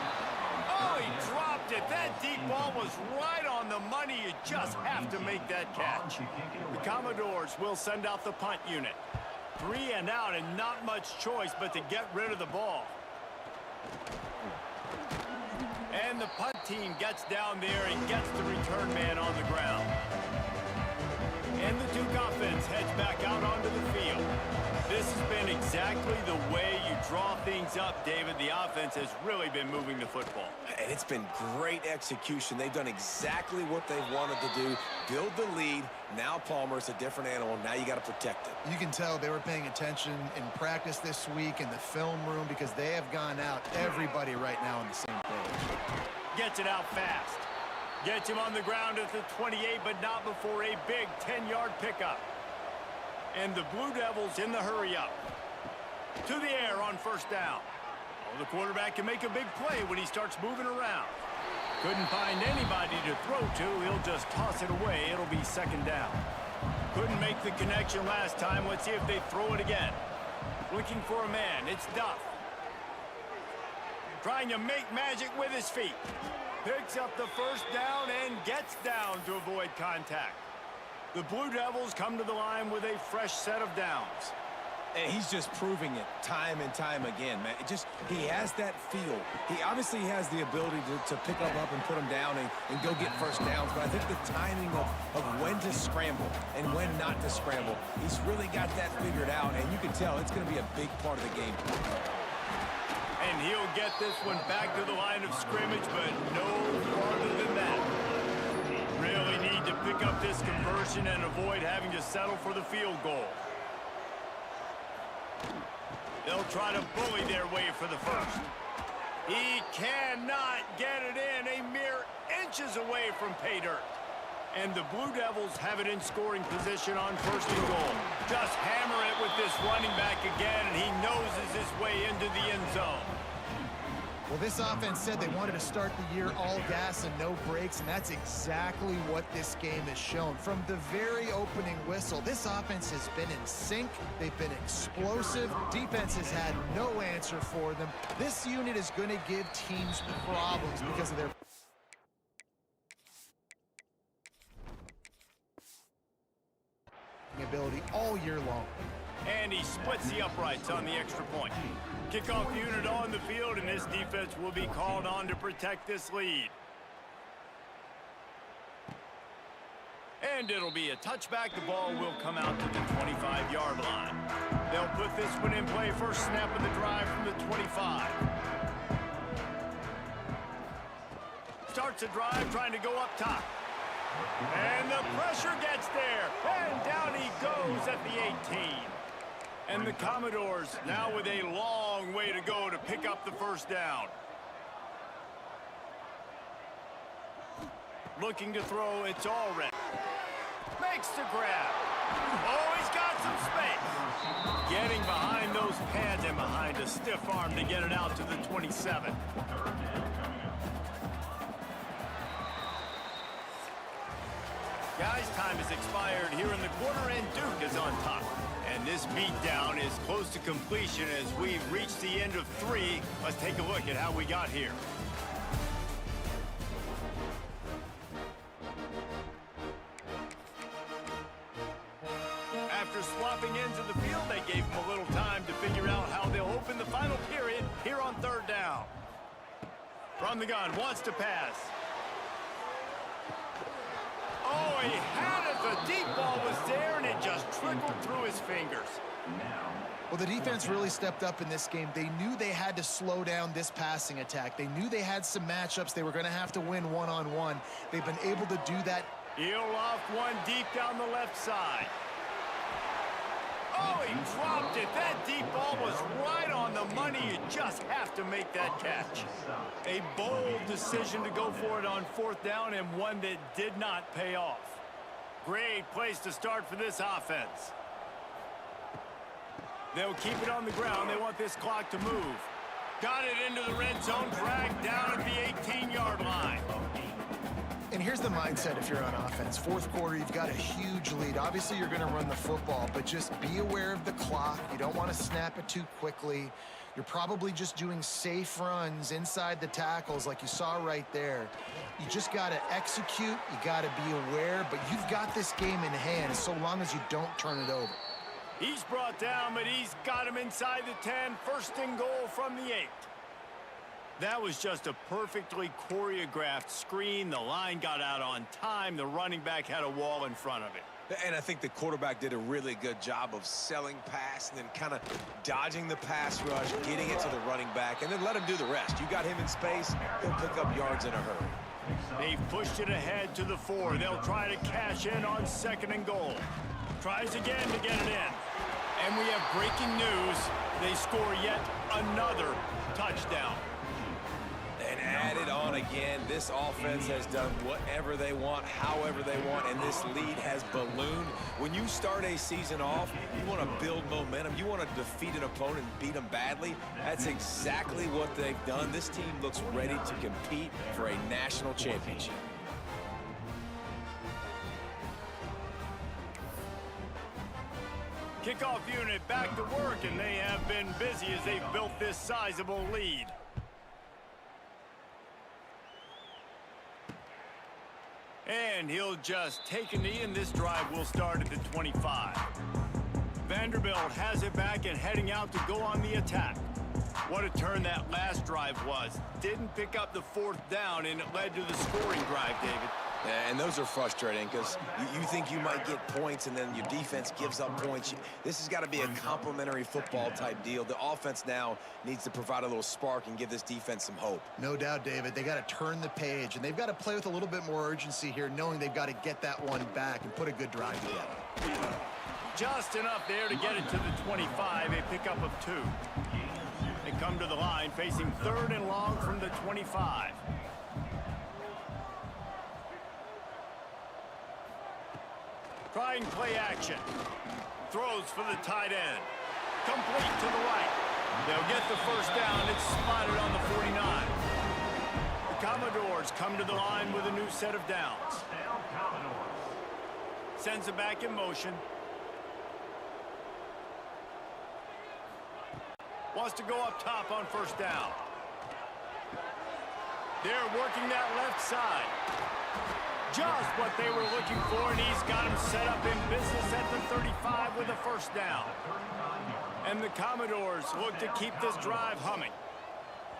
Oh, he dropped it. That deep ball was right on the money. You just have to make that catch. The Commodores will send out the punt unit. 3 and out, and not much choice but to get rid of the ball. And the punt team gets down there and gets the return man on the ground. And the Duke offense heads back out onto the field. This has been exactly the way you draw things up, David. The offense has really been moving the football. And it's been great execution. They've done exactly what they've wanted to do. Build the lead. Now Palmer's a different animal. Now you got to protect it. You can tell they were paying attention in practice this week in the film room, because they have gone out, everybody right now on the same page. Gets it out fast. Gets him on the ground at the 28, but not before a big 10-yard pickup. And the Blue Devils in the hurry-up. To the air on first down. Oh, the quarterback can make a big play when he starts moving around. Couldn't find anybody to throw to. He'll just toss it away. It'll be second down. Couldn't make the connection last time. Let's see if they throw it again. Looking for a man. It's Duff. Trying to make magic with his feet. Picks up the first down and gets down to avoid contact. The Blue Devils come to the line with a fresh set of downs. And he's just proving it time and time again, man. He has that feel. He obviously has the ability to pick them up and put them down and go get first downs, but I think the timing of when to scramble and when not to scramble, he's really got that figured out, and you can tell it's going to be a big part of the game. And he'll get this one back to the line of scrimmage, but no farther than that. Really need to pick up this conversion and avoid having to settle for the field goal. They'll try to bully their way for the first. He cannot get it in, a mere inches away from pay dirt. And the Blue Devils have it in scoring position on first and goal. Just hammer it with this running back again, and he noses his way into the end zone. Well, this offense said they wanted to start the year all gas and no brakes, and that's exactly what this game has shown. From the very opening whistle, this offense has been in sync. They've been explosive. Defense has had no answer for them. This unit is going to give teams problems because of their ability all year long. And he splits the uprights on the extra point. Kickoff unit on the field, and this defense will be called on to protect this lead. And it'll be a touchback. The ball will come out to the 25-yard line. They'll put this one in play. First snap of the drive from the 25. Starts a drive trying to go up top. And the pressure gets there. And down he goes at the 18. And the Commodores now with a long way to go to pick up the first down. Looking to throw, it's all ready. Makes the grab. Oh, he's got some space. Getting behind those pads and behind a stiff arm to get it out to the 27. Guys, time has expired here in the quarter, and Duke is on top. And this beatdown is close to completion as we've reached the end of 3. Let's take a look at how we got here. After swapping into the field, they gave him a little time to figure out how they'll open the final period here on third down. From the gun, wants to pass. Oh, he had it. The deep ball was there, and it just trickled through his fingers. Well, the defense really stepped up in this game. They knew they had to slow down this passing attack. They knew they had some matchups they were going to have to win one-on-one. They've been able to do that. He'll loft one deep down the left side. Oh, he dropped it. That deep ball was right on the money. You just have to make that catch. A bold decision to go for it on fourth down, and one that did not pay off. Great place to start for this offense. They'll keep it on the ground. They want this clock to move. Got it into the red zone. Dragged down at the 18-yard line. And here's the mindset if you're on offense. Fourth quarter, you've got a huge lead. Obviously, you're going to run the football, but just be aware of the clock. You don't want to snap it too quickly. You're probably just doing safe runs inside the tackles like you saw right there. You just got to execute. You got to be aware, but you've got this game in hand so long as you don't turn it over. He's brought down, but he's got him inside the 10. First and goal from the 8. That was just a perfectly choreographed screen. The line got out on time. The running back had a wall in front of it. And I think the quarterback did a really good job of selling pass and then kind of dodging the pass rush, getting it to the running back, and then let him do the rest. You got him in space, he'll pick up yards in a hurry. They've pushed it ahead to the 4. They'll try to cash in on second and goal. Tries again to get it in. And we have breaking news. They score yet another touchdown. And add it on again. This offense has done whatever they want, however they want, and this lead has ballooned. When you start a season off, you want to build momentum. You want to defeat an opponent and beat them badly. That's exactly what they've done. This team looks ready to compete for a national championship. Kickoff unit back to work, and they have been busy as they've built this sizable lead. And he'll just take a knee, and this drive will start at the 25. Vanderbilt has it back and heading out to go on the attack. What a turn that last drive was. Didn't pick up the fourth down, and it led to the scoring drive, David. And those are frustrating because you think you might get points and then your defense gives up points. This has got to be a complementary football type deal. The offense now needs to provide a little spark and give this defense some hope. No doubt, David. They got to turn the page, and they've got to play with a little bit more urgency here, knowing they've got to get that one back and put a good drive together. Just enough there to get it to the 25, a pickup of 2. They come to the line facing third and long from the 25. Trying play action. Throws for the tight end. Complete to the right. They'll get the first down. It's spotted on the 49. The Commodores come to the line with a new set of downs. Down Commodores. Sends it back in motion. Wants to go up top on first down. They're working that left side. Just what they were looking for, and he's got him set up in business at the 35 with a first down. And the Commodores look to keep this drive humming.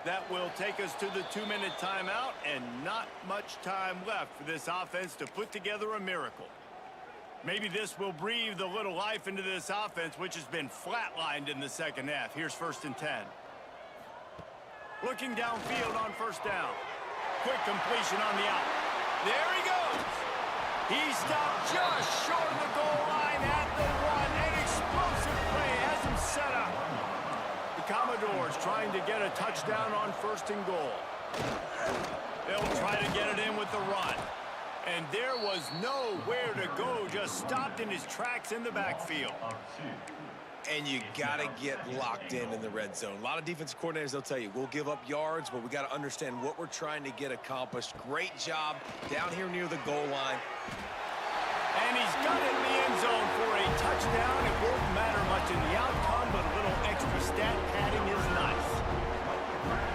That will take us to the 2-minute timeout, and not much time left for this offense to put together a miracle. Maybe this will breathe a little life into this offense, which has been flatlined in the second half. Here's 1st and 10. Looking downfield on first down. Quick completion on the out. There he goes. He stopped just short of the goal line at the 1. An explosive play has him set up. The Commodores trying to get a touchdown on 1st and goal. They'll try to get it in with the run. And there was nowhere to go, just stopped in his tracks in the backfield. And you got to get locked in the red zone. A lot of defensive coordinators, they'll tell you, we'll give up yards, but we got to understand what we're trying to get accomplished. Great job down here near the goal line. And he's got it in the end zone for a touchdown. It won't matter much in the outcome, but a little extra stat padding is nice.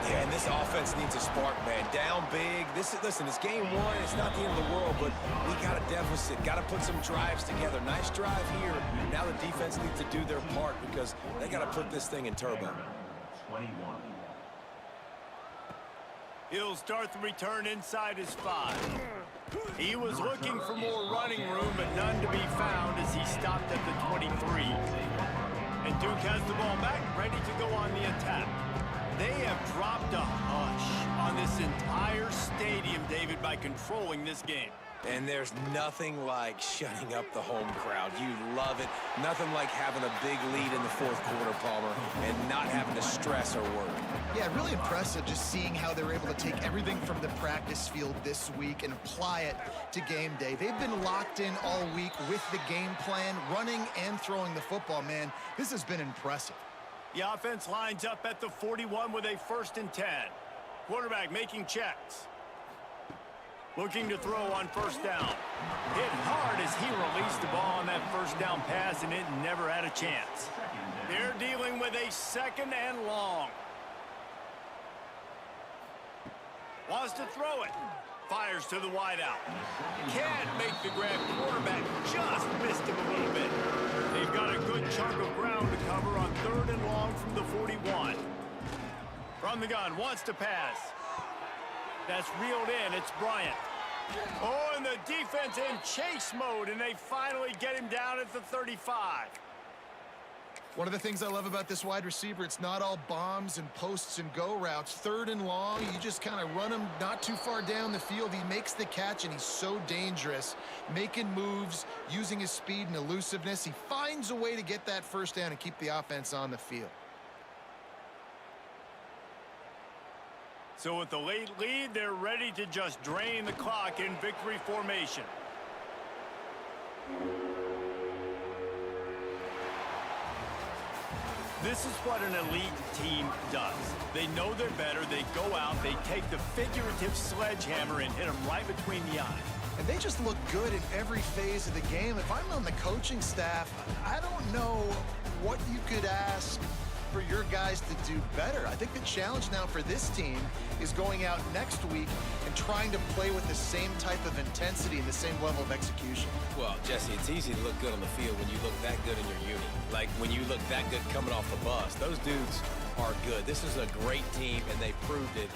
Yeah, and this offense needs a spark, man. Down big. Listen, it's game 1. It's not the end of the world, but we got a deficit. Got to put some drives together. Nice drive here. Now the defense needs to do their part because they got to put this thing in turbo. 21. He'll start the return inside his 5. He was looking for more running room, but none to be found as he stopped at the 23. And Duke has the ball back, ready to go on the attack. They have dropped a hush on this entire stadium, David, by controlling this game. And there's nothing like shutting up the home crowd. You love it. Nothing like having a big lead in the 4th quarter, Palmer, and not having to stress or worry. Yeah, really impressive just seeing how they were able to take everything from the practice field this week and apply it to game day. They've been locked in all week with the game plan, running and throwing the football, man. This has been impressive. The offense lines up at the 41 with a 1st and 10. Quarterback making checks. Looking to throw on first down. Hit hard as he released the ball on that first down pass, and it never had a chance. They're dealing with a 2nd and long. Wants to throw it. Fires to the wideout. Can't make the grab. Quarterback just missed him a little bit. They've got a good chunk of ground to cover on 3rd and long from the 41. From the gun, wants to pass. That's reeled in. It's Bryant. Oh, and the defense in chase mode, and they finally get him down at the 35. One of the things I love about this wide receiver, it's not all bombs and posts and go routes. 3rd and long, you just kind of run him not too far down the field. He makes the catch, and he's so dangerous, making moves, using his speed and elusiveness. He finds a way to get that first down and keep the offense on the field. So with the late lead, they're ready to just drain the clock in victory formation. This is what an elite team does. They know they're better. They go out, they take the figurative sledgehammer and hit them right between the eyes. And they just look good in every phase of the game. If I'm on the coaching staff, I don't know what you could ask for your guys to do better. I think the challenge now for this team is going out next week and trying to play with the same type of intensity and the same level of execution. Well, Jesse, it's easy to look good on the field when you look that good in your uni. Like when you look that good coming off the bus. Those dudes are good. This is a great team, and they proved it